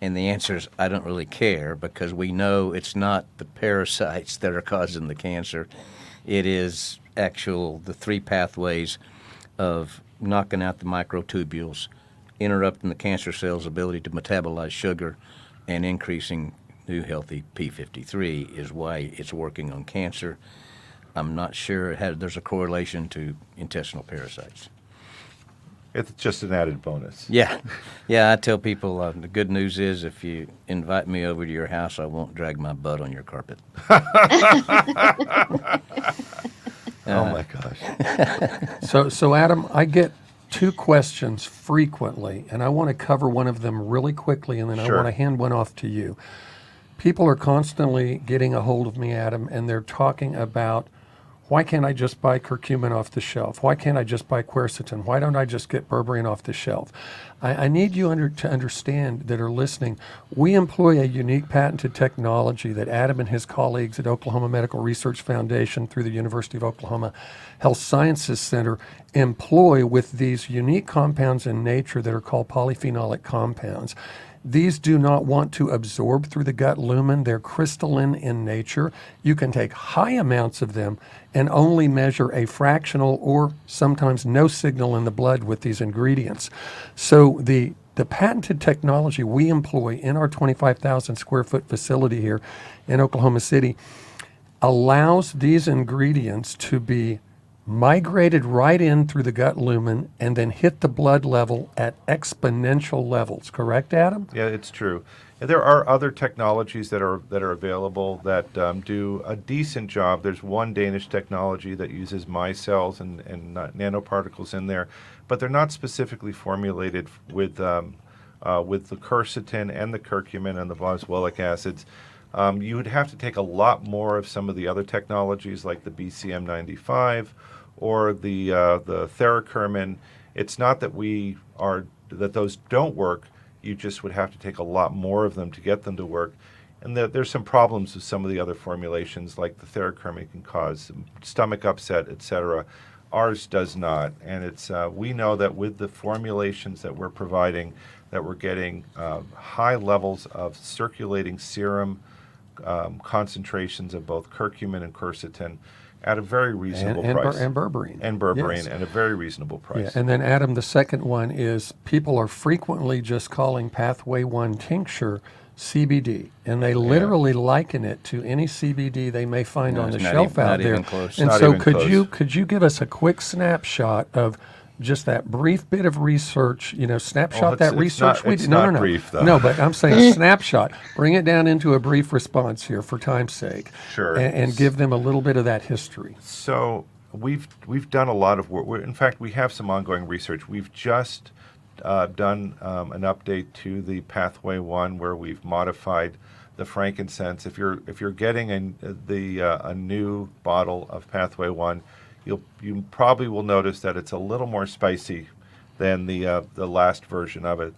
S1: And the answer is I don't really care, because we know it's not the parasites that are causing the cancer. It is the 3 pathways of knocking out the microtubules, interrupting the cancer cell's ability to metabolize sugar, and increasing new healthy P53 is why it's working on cancer. I'm not sure there's a correlation to intestinal parasites.
S2: It's just an added bonus.
S1: Yeah. I tell people the good news is if you invite me over to your house, I won't drag my butt on your carpet.
S2: Oh my gosh.
S4: So Adam, I get two questions frequently, and I want to cover one of them really quickly, and then I
S2: Sure.
S4: want to hand one off to you. People are constantly getting a hold of me, Adam, and they're talking about, why can't I just buy curcumin off the shelf? Why can't I just buy quercetin? Why don't I just get berberine off the shelf? I need you to understand that are listening, we employ a unique patented technology that Adam and his colleagues at Oklahoma Medical Research Foundation through the University of Oklahoma Health Sciences Center employ with these unique compounds in nature that are called polyphenolic compounds. These do not want to absorb through the gut lumen. They're crystalline in nature. You can take high amounts of them and only measure a fractional or sometimes no signal in the blood with these ingredients. So the patented technology we employ in our 25,000 square foot facility here in Oklahoma City allows these ingredients to be migrated right in through the gut lumen and then hit the blood level at exponential levels. Correct, Adam?
S2: Yeah, it's true. And there are other technologies that are available that do a decent job. There's one Danish technology that uses micelles and nanoparticles in there, but they're not specifically formulated with the quercetin and the curcumin and the boswellic acids. You would have to take a lot more of some of the other technologies like the BCM95 or the theracurmin. It's not that that those don't work. You just would have to take a lot more of them to get them to work. And there's some problems with some of the other formulations, like the theracurmin can cause stomach upset, etc. Ours does not. And it's we know that with the formulations that we're providing, that we're getting high levels of circulating serum concentrations of both curcumin and quercetin at a very reasonable price.
S4: And berberine.
S2: And berberine
S4: Yes.
S2: at a very reasonable price.
S4: Yeah. And then, Adam, the second one is people are frequently just calling Pathway 1 tincture CBD, and they literally liken it to any CBD they may find
S1: No,
S4: on the
S1: it's not
S4: shelf
S1: even-
S4: out
S1: not
S4: there.
S1: even close.
S4: And
S2: Not
S4: so
S2: even close.
S4: could you give us a quick snapshot of just that brief bit of research, snapshot
S2: Well,
S4: that
S2: it's
S4: research
S2: not-
S4: we
S2: it's
S4: did. No,
S2: not
S4: no, no.
S2: brief, though.
S4: No, but I'm saying snapshot. Bring it down into a brief response here for time's sake.
S2: Sure.
S4: And give them a little bit of that history.
S2: So we've done a lot of work. In fact, we have some ongoing research. We've just done an update to the Pathway 1 where we've modified the frankincense. If you're getting a new bottle of Pathway 1, you probably will notice that it's a little more spicy than the last version of it.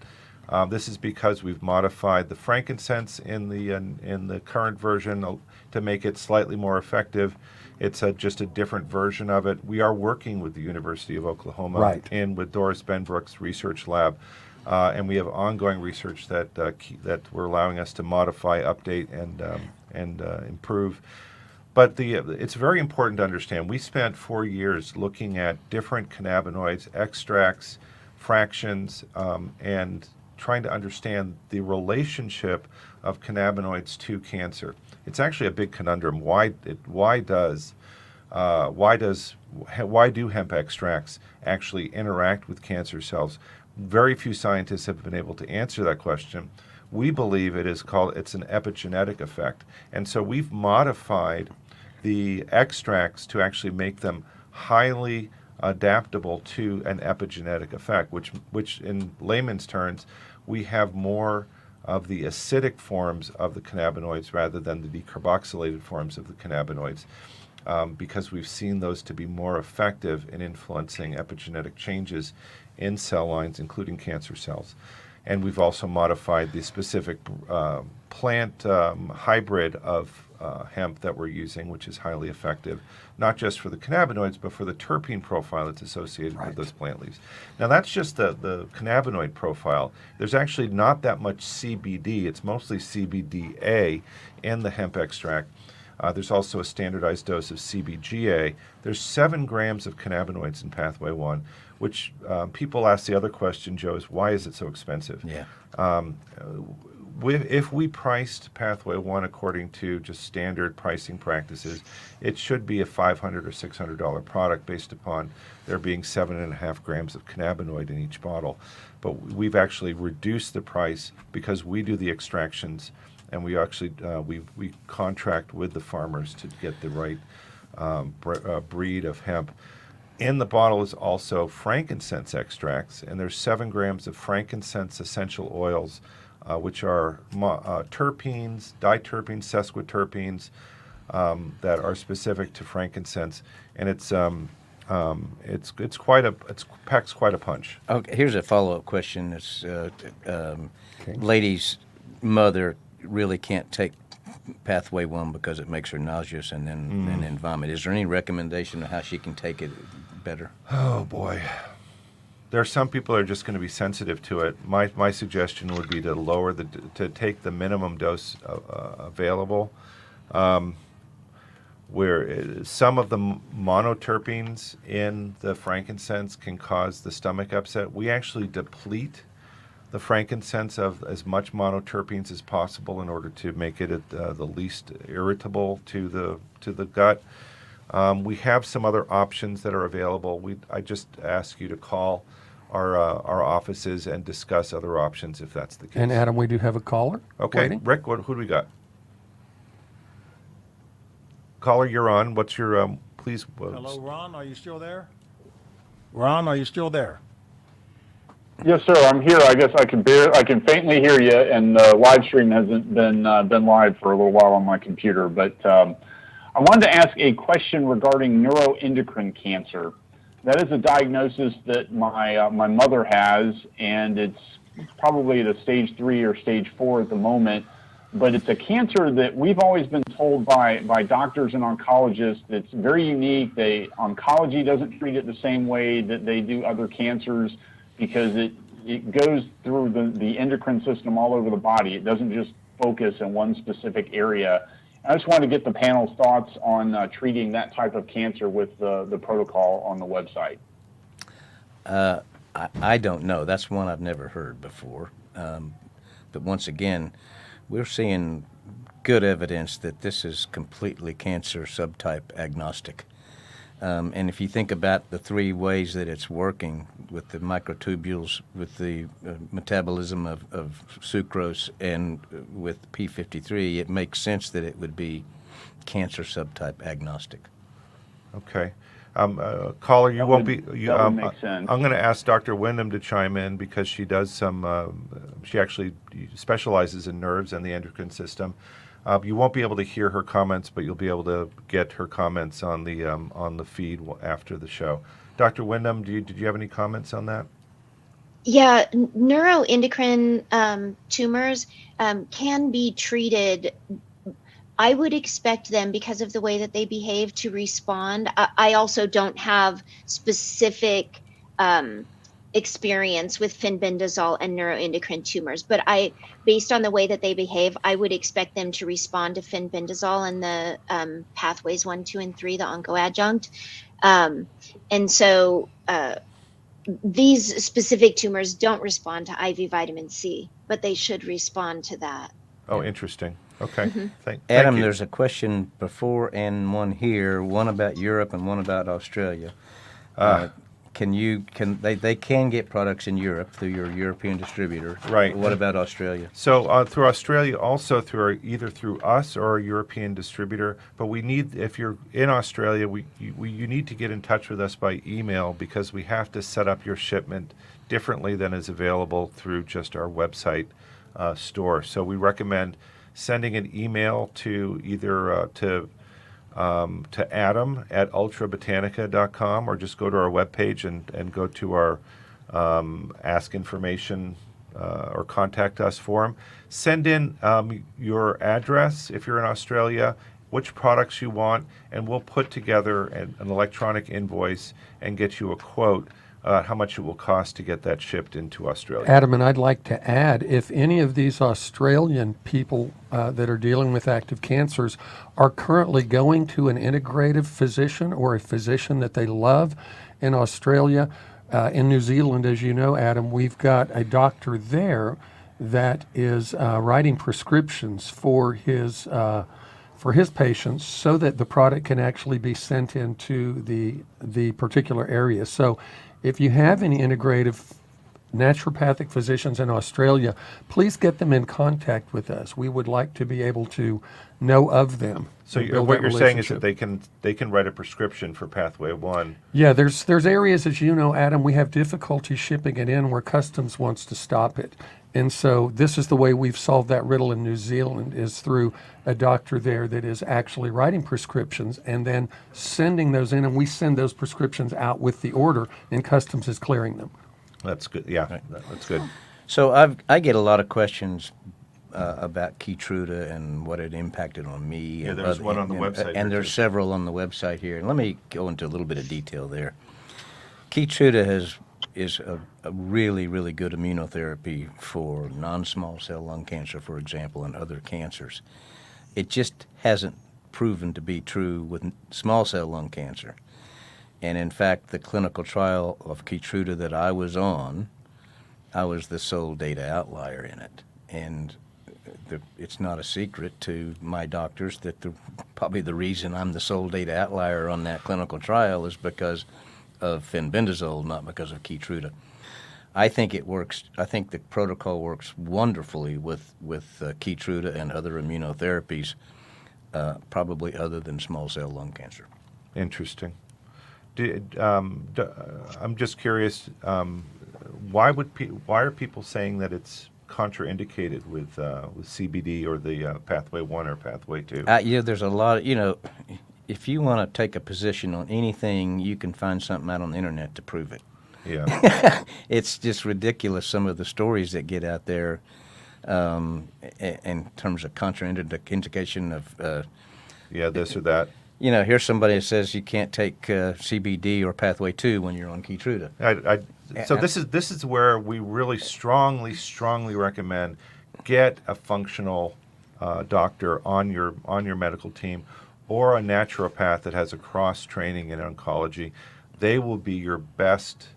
S2: This is because we've modified the frankincense in the current version to make it slightly more effective. It's just a different version of it. We are working with the University of Oklahoma
S4: Right.
S2: and with Doris Benbrook's research lab, and we have ongoing research that we're allowing us to modify, update, and improve. But it's very important to understand. We spent 4 years looking at different cannabinoids, extracts, fractions, and trying to understand the relationship of cannabinoids to cancer. It's actually a big conundrum. Why do hemp extracts actually interact with cancer cells? Very few scientists have been able to answer that question. We believe it's an epigenetic effect. And so we've modified the extracts to actually make them highly adaptable to an epigenetic effect, which in layman's terms, we have more of the acidic forms of the cannabinoids rather than the decarboxylated forms of the cannabinoids, because we've seen those to be more effective in influencing epigenetic changes in cell lines, including cancer cells. And we've also modified the specific plant hybrid of hemp that we're using, which is highly effective, not just for the cannabinoids, but for the terpene profile that's associated with those plant leaves. Now, that's just the cannabinoid profile. There's actually not that much CBD. It's mostly CBDA in the hemp extract. There's also a standardized dose of CBGA. There's 7 grams of cannabinoids in Pathway 1, which people ask the other question, Joe, is why is it so expensive?
S1: Yeah.
S2: If we priced Pathway 1 according to just standard pricing practices, it should be a $500 or $600 product based upon there being 7.5 grams of cannabinoid in each bottle. But we've actually reduced the price because we do the extractions, and we actually we contract with the farmers to get the right breed of hemp. In the bottle is also frankincense extracts, and there's 7 grams of frankincense essential oils, which are terpenes, diterpenes, sesquiterpenes that are specific to frankincense, and it packs quite a punch.
S1: Okay, here's a follow-up question. It's lady's mother really can't take pathway 1 because it makes her nauseous and then vomit. Is there any recommendation of how she can take it better?
S2: Oh boy, there are some people that are just going to be sensitive to it. My suggestion would be to to take the minimum dose available. Where some of the monoterpenes in the frankincense can cause the stomach upset. We actually deplete the frankincense of as much monoterpenes as possible in order to make it the least irritable to the gut. We have some other options that are available. I just ask you to call our offices and discuss other options if that's the case.
S4: And Adam, we do have a caller.
S2: Okay,
S4: waiting.
S2: Rick, who do we got? Caller, you're on. What's your, please?
S7: Hello, Ron, are you still there? Ron, are you still there?
S8: Yes, sir. I'm here. I guess I can faintly hear you, and live stream hasn't been live for a little while on my computer. But I wanted to ask a question regarding neuroendocrine cancer. That is a diagnosis that my mother has, and it's probably at a stage 3 or stage 4 at the moment. But it's a cancer that we've always been told by doctors and oncologists that's very unique. Oncology doesn't treat it the same way that they do other cancers because it goes through the endocrine system all over the body. It doesn't just focus in one specific area. I just wanted to get the panel's thoughts on treating that type of cancer with the protocol on the website.
S1: I don't know. That's one I've never heard before. But once again, we're seeing good evidence that this is completely cancer subtype agnostic. And if you think about the 3 ways that it's working with the microtubules, with the metabolism of sucrose, and with P53, it makes sense that it would be cancer subtype agnostic.
S2: Okay. Caller, you won't be.
S8: That would make sense.
S2: I'm going to ask Dr. Wyndham to chime in because she does she actually specializes in nerves and the endocrine system. You won't be able to hear her comments, but you'll be able to get her comments on the feed after the show. Dr. Wyndham, did you have any comments on that?
S3: Yeah, neuroendocrine tumors can be treated. I would expect them, because of the way that they behave, to respond. I also don't have specific experience with fenbendazole and neuroendocrine tumors, but based on the way that they behave, I would expect them to respond to fenbendazole and the pathways 1, 2, and 3, the oncoadjunct. And so these specific tumors don't respond to IV vitamin C, but they should respond to that.
S2: Oh, interesting. Okay.
S3: Mm-hmm.
S2: Thank
S1: Adam,
S2: you.
S1: there's a question before and one here, one about Europe and one about Australia. They can get products in Europe through your European distributor.
S2: Right.
S1: What about Australia?
S2: So through Australia, also either through us or a European distributor. But if you're in Australia, you need to get in touch with us by email because we have to set up your shipment differently than is available through just our website store. So we recommend sending an email to either to Adam at ultrabotanica.com or just go to our webpage and go to our ask information or contact us form. Send in your address if you're in Australia, which products you want, and we'll put together an electronic invoice and get you a quote how much it will cost to get that shipped into Australia.
S4: Adam, and I'd like to add, if any of these Australian people that are dealing with active cancers are currently going to an integrative physician or a physician that they love in Australia, in New Zealand, as you know, Adam, we've got a doctor there that is writing prescriptions for his patients so that the product can actually be sent into the particular area. So if you have any integrative naturopathic physicians in Australia, please get them in contact with us. We would like to be able to know of them.
S2: So
S4: and build
S2: what
S4: that
S2: you're saying is
S4: relationship.
S2: that they can write a prescription for Pathway 1.
S4: Yeah, there's areas, as you know, Adam, we have difficulty shipping it in where customs wants to stop it. And so this is the way we've solved that riddle in New Zealand, is through a doctor there that is actually writing prescriptions and then sending those in, and we send those prescriptions out with the order, and customs is clearing them.
S2: That's good. Yeah, that's good.
S1: So I get a lot of questions about Keytruda and what it impacted on me.
S2: Yeah,
S1: and
S2: there's one on the website here,
S1: and there's
S2: too.
S1: several on the website here. And let me go into a little bit of detail there. Keytruda is a really, really good immunotherapy for non-small cell lung cancer, for example, and other cancers. It just hasn't proven to be true with small cell lung cancer. And in fact, the clinical trial of Keytruda that I was on, I was the sole data outlier in it. And it's not a secret to my doctors that probably the reason I'm the sole data outlier on that clinical trial is because of fenbendazole, not because of Keytruda. I think it works. I think the protocol works wonderfully with Keytruda and other immunotherapies, probably other than small cell lung cancer.
S2: Interesting. I'm just curious. Why are people saying that it's contraindicated with CBD or the Pathway 1 or Pathway 2?
S1: There's a lot of, if you want to take a position on anything, you can find something out on the internet to prove it.
S2: Yeah.
S1: It's just ridiculous, some of the stories that get out there in terms of contraindication of...
S2: This or that.
S1: Here's somebody that says you can't take CBD or Pathway 2 when you're on Keytruda.
S2: So this is where we really strongly recommend get a functional doctor on your medical team, or a naturopath that has a cross training in oncology. They will be your best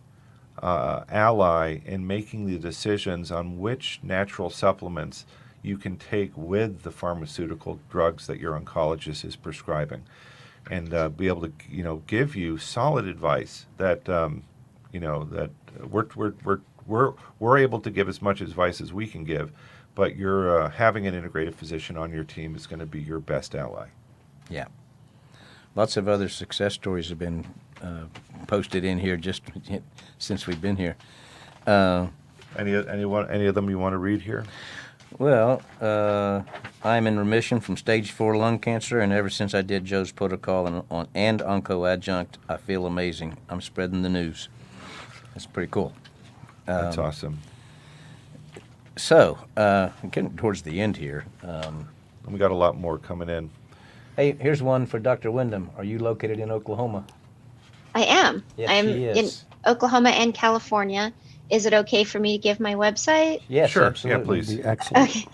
S2: ally in making the decisions on which natural supplements you can take with the pharmaceutical drugs that your oncologist is prescribing, and be able to give you solid advice that that we're able to give as much advice as we can give, but you're having an integrative physician on your team is going to be your best ally.
S1: Yeah. Lots of other success stories have been posted in here just since we've been here.
S2: Any of them you want to read here?
S1: Well, I'm in remission from stage 4 lung cancer, and ever since I did Joe's protocol and oncoadjunct, I feel amazing. I'm spreading the news. That's pretty cool.
S2: That's awesome.
S1: So, getting towards the end here.
S2: We got a lot more coming in.
S1: Hey, here's one for Dr. Wyndham. Are you located in Oklahoma?
S3: I am.
S1: Yes,
S3: I'm
S1: she
S3: in
S1: is.
S3: Oklahoma and California. Is it okay for me to give my website?
S1: Yes,
S2: Sure.
S1: absolutely.
S2: Yeah, please.
S4: Excellent.
S3: Okay.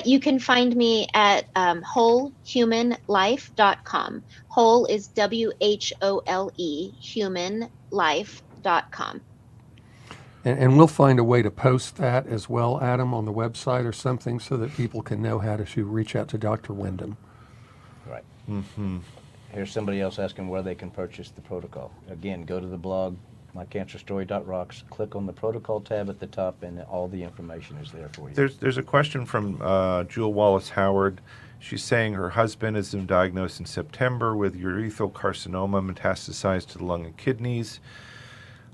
S3: You can find me at wholehumanlife.com. Whole is WHOLE, humanlife.com.
S4: And we'll find a way to post that as well, Adam, on the website or something, so that people can know how to reach out to Dr. Wyndham.
S1: Right. Mm-hmm. Here's somebody else asking where they can purchase the protocol. Again, go to the blog, mycancerstory.rocks, click on the protocol tab at the top, and all the information is there for you.
S2: There's a question from Jewel Wallace Howard. She's saying her husband has been diagnosed in September with urethral carcinoma metastasized to the lung and kidneys.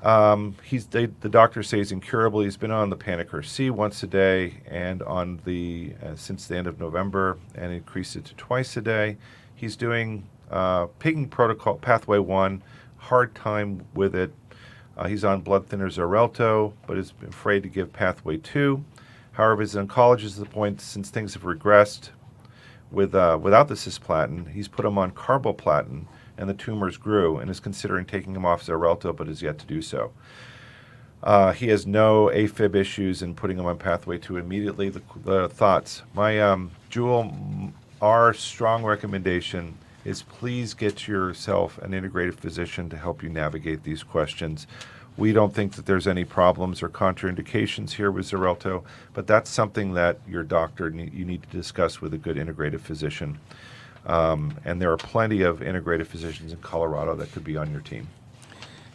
S2: The doctor says he's incurable. He's been on the Panicur C once a day and on the since the end of November, and increased it to twice a day. He's doing picking protocol Pathway 1, hard time with it. He's on blood thinner Xarelto, but is afraid to give Pathway 2. However, his oncologist is at the point, since things have regressed without the cisplatin, he's put him on carboplatin, and the tumors grew, and is considering taking him off Xarelto, but is yet to do so. He has no AFib issues and putting him on Pathway 2 immediately. The thoughts. Jewel, our strong recommendation is please get yourself an integrative physician to help you navigate these questions. We don't think that there's any problems or contraindications here with Xarelto, but that's something that your doctor, you need to discuss with a good integrative physician. And there are plenty of integrative physicians in Colorado that could be on your team.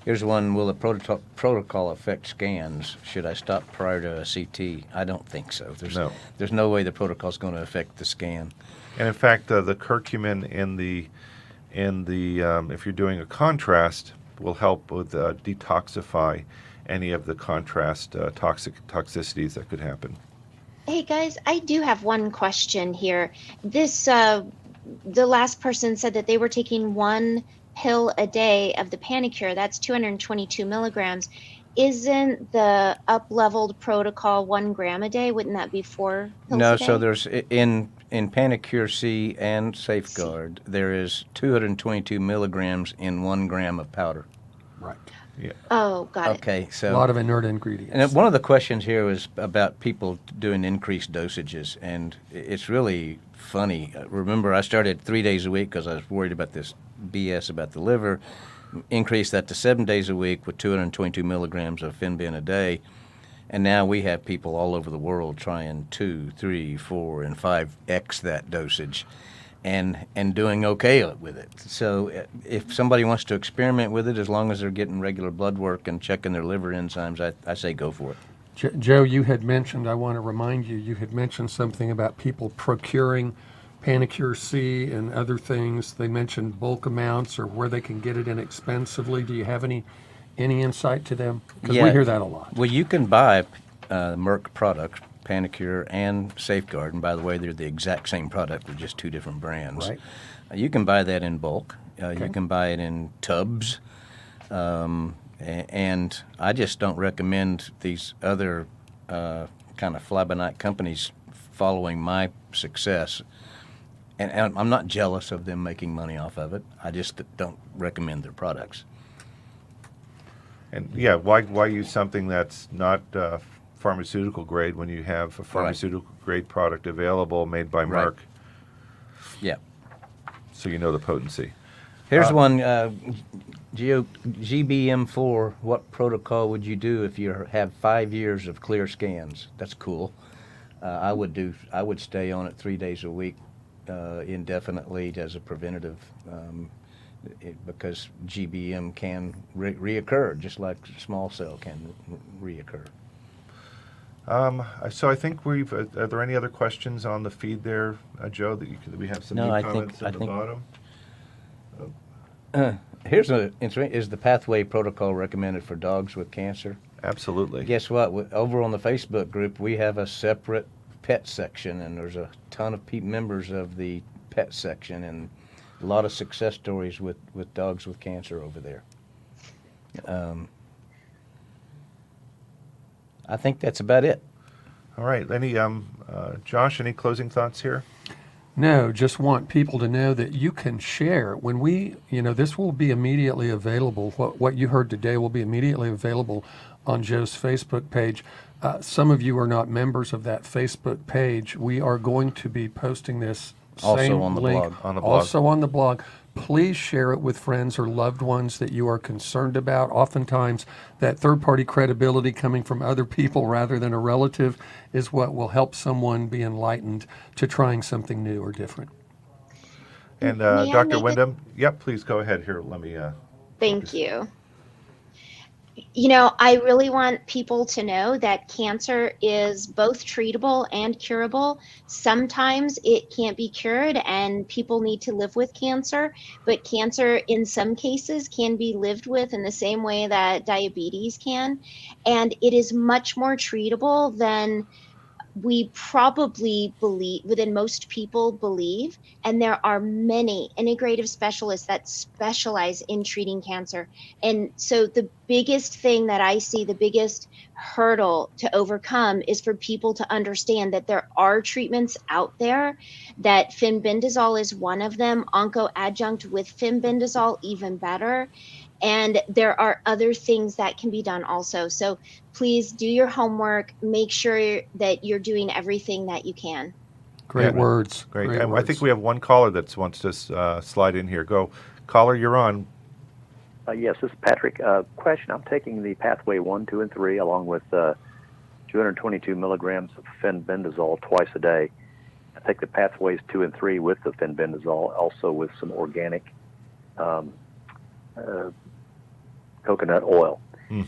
S1: Here's one. Will the protocol affect scans? Should I stop prior to a CT? I don't think so. There's no way the protocol is going to affect the scan.
S2: And in fact, the curcumin in the if you're doing a contrast will help with detoxify any of the contrast toxicities that could happen.
S3: Hey guys, I do have one question here. This the last person said that they were taking 1 pill a day of the Panicure. That's 222 milligrams. Isn't the up-leveled protocol 1 gram a day? Wouldn't that be 4 pills
S1: No,
S3: a day?
S1: so there's in Panicure C and Safeguard, there is 222 milligrams in 1 gram of powder.
S4: Right.
S2: Yeah.
S3: Oh, got it.
S1: Okay, so
S4: A lot of inert ingredients.
S1: and one of the questions here was about people doing increased dosages, and it's really funny. Remember, I started 3 days a week because I was worried about this BS about the liver. Increased that to 7 days a week with 222 milligrams of fenben a day, and now we have people all over the world trying 2, 3, 4, and 5x that dosage, and doing okay with it. So if somebody wants to experiment with it, as long as they're getting regular blood work and checking their liver enzymes, I say go for it.
S4: Joe, you had mentioned, I want to remind you, you had mentioned something about people procuring Panicure C and other things. They mentioned bulk amounts or where they can get it inexpensively. Do you have any insight to them? Because we hear that a lot.
S1: Well, you can buy Merck products, Panicure and Safeguard, and by the way, they're the exact same product with just 2 different brands.
S4: Right.
S1: You can buy that in bulk.
S4: Okay.
S1: You can buy it in tubs. And I just don't recommend these other kind of fly-by-night companies following my success. And I'm not jealous of them making money off of it. I just don't recommend their products.
S2: And yeah, why use something that's not pharmaceutical grade when you have a pharmaceutical grade product available made by
S1: Right.
S2: Merck?
S1: Yeah.
S2: So you know the potency.
S1: Here's one. GBM4. What protocol would you do if you have 5 years of clear scans? That's cool. I would stay on it 3 days a week, indefinitely as a preventative, because GBM can reoccur just like small cell can reoccur.
S2: So I think we've. Are there any other questions on the feed there, Joe? That we have some
S1: No,
S2: new
S1: I
S2: comments
S1: think-
S2: at the bottom.
S1: Here's is the pathway protocol recommended for dogs with cancer?
S2: Absolutely.
S1: Guess what? Over on the Facebook group, we have a separate pet section, and there's a ton of members of the pet section, and a lot of success stories with dogs with cancer over there. I think that's about it.
S2: All right. Any Josh? Any closing thoughts here?
S4: No, just want people to know that you can share. When this will be immediately available. What you heard today will be immediately available on Joe's Facebook page. Some of you are not members of that Facebook page. We are going to be posting this
S1: Also
S4: same
S1: on the
S4: link,
S1: blog.
S2: On the blog.
S4: also on the blog. Please share it with friends or loved ones that you are concerned about. Oftentimes, that third-party credibility coming from other people rather than a relative is what will help someone be enlightened to trying something new or different.
S2: And
S3: May I
S2: Dr.
S3: make a-
S2: Wyndham, yep, please go ahead here. Let me.
S3: Thank you. You know, I really want people to know that cancer is both treatable and curable. Sometimes it can't be cured and people need to live with cancer, but cancer in some cases can be lived with in the same way that diabetes can. And it is much more treatable than we probably believe, within most people believe, and there are many integrative specialists that specialize in treating cancer. And so the biggest thing that I see, the biggest hurdle to overcome is for people to understand that there are treatments out there, that fenbendazole is one of them, oncoadjunct with fenbendazole even better. And there are other things that can be done also. So please do your homework. Make sure that you're doing everything that you can.
S4: Great
S2: Yeah.
S4: words.
S2: Great.
S4: Great
S2: And I
S4: words.
S2: think we have one caller that wants to slide in here. Go, caller. You're on.
S9: Yes, this is Patrick. Question: I'm taking the pathway 1, 2, and 3 along with 222 milligrams of fenbendazole twice a day. I take the pathways 2 and 3 with the fenbendazole, also with some organic coconut oil.
S2: Mm.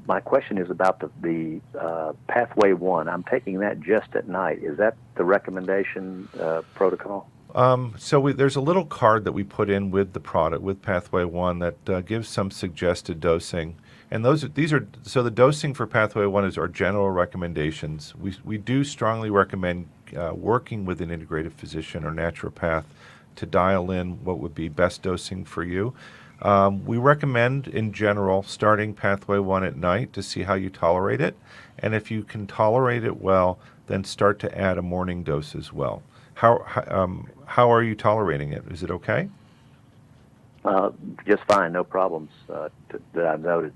S9: My question is about the Pathway 1. I'm taking that just at night. Is that the recommendation protocol?
S2: There's a little card that we put in with the product, with Pathway 1, that gives some suggested dosing. And so the dosing for Pathway 1 is our general recommendations. We do strongly recommend working with an integrative physician or naturopath to dial in what would be best dosing for you. We recommend, in general, starting Pathway 1 at night to see how you tolerate it. And if you can tolerate it well, then start to add a morning dose as well. How are you tolerating it? Is it okay?
S9: Just fine, no problems that I've noted.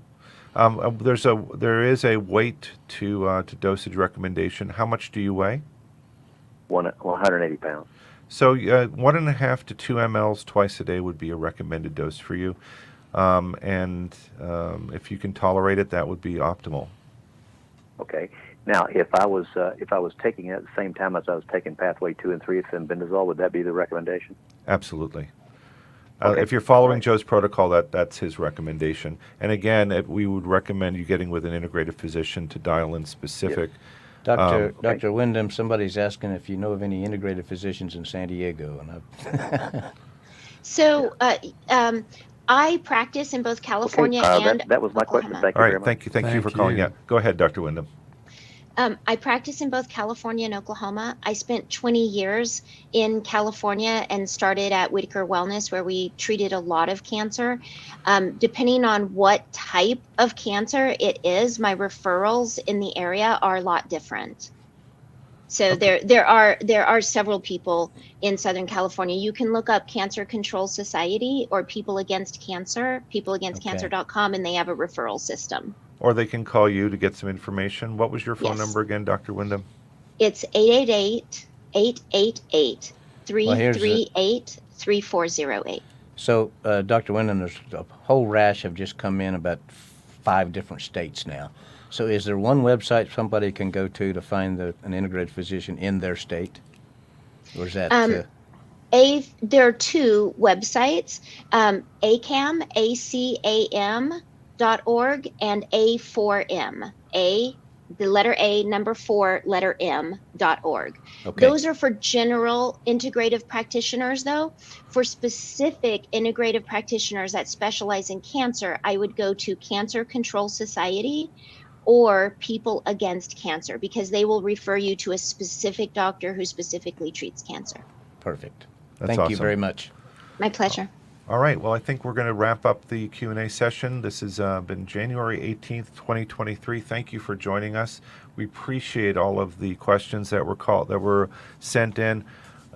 S2: There is a weight to dosage recommendation. How much do you weigh?
S9: 180 pounds.
S2: So 1.5 to 2 mLs twice a day would be a recommended dose for you. If you can tolerate it, that would be optimal.
S9: Okay. Now, if I was taking it at the same time as I was taking Pathway 2 and 3 of fenbendazole, would that be the recommendation?
S2: Absolutely.
S9: Okay.
S2: If you're following Joe's protocol, that's his recommendation. And again, we would recommend you getting with an integrative physician to dial in specific.
S1: Dr. Wyndham, somebody's asking if you know of any integrative physicians in San Diego, and
S3: So I practice in both California and
S9: that was my question.
S3: Oklahoma.
S9: Thank you
S2: All
S9: very
S2: right,
S9: much.
S2: thank you for calling. Yeah, go ahead, Dr. Wyndham.
S3: I practice in both California and Oklahoma. I spent 20 years in California and started at Whitaker Wellness, where we treated a lot of cancer. Depending on what type of cancer it is, my referrals in the area are a lot different. So there are several people in Southern California. You can look up Cancer Control Society or People Against Cancer, peopleagainstcancer.com, and they have a referral system.
S2: Or they can call you to get some information. What was your phone number again, Dr. Wyndham?
S3: It's 888-888-338-3408.
S1: So, Dr. Wyndham, there's a whole rash have just come in about 5 different states now. So is there one website somebody can go to find an integrated physician in their state? Or is that...
S3: there are 2 websites, ACAM, ACAM.org, and A4M, the letter A, number 4, letter M.org.
S1: Okay.
S3: Those are for general integrative practitioners, though. For specific integrative practitioners that specialize in cancer, I would go to Cancer Control Society or People Against Cancer, because they will refer you to a specific doctor who specifically treats cancer.
S1: Perfect.
S2: That's
S1: Thank you
S2: awesome.
S1: very much.
S3: My pleasure.
S2: All right. Well, I think we're going to wrap up the Q&A session. This has been January 18th, 2023. Thank you for joining us. We appreciate all of the questions that were sent in.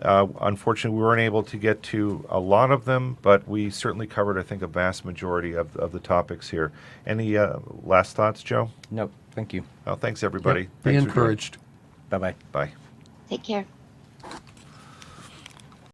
S2: Unfortunately, we weren't able to get to a lot of them, but we certainly covered, I think, a vast majority of the topics here. Any last thoughts, Joe?
S1: No, thank you.
S2: Oh, thanks, everybody.
S4: Be
S2: Thanks for joining.
S4: encouraged.
S1: Bye-bye.
S2: Bye.
S3: Take care.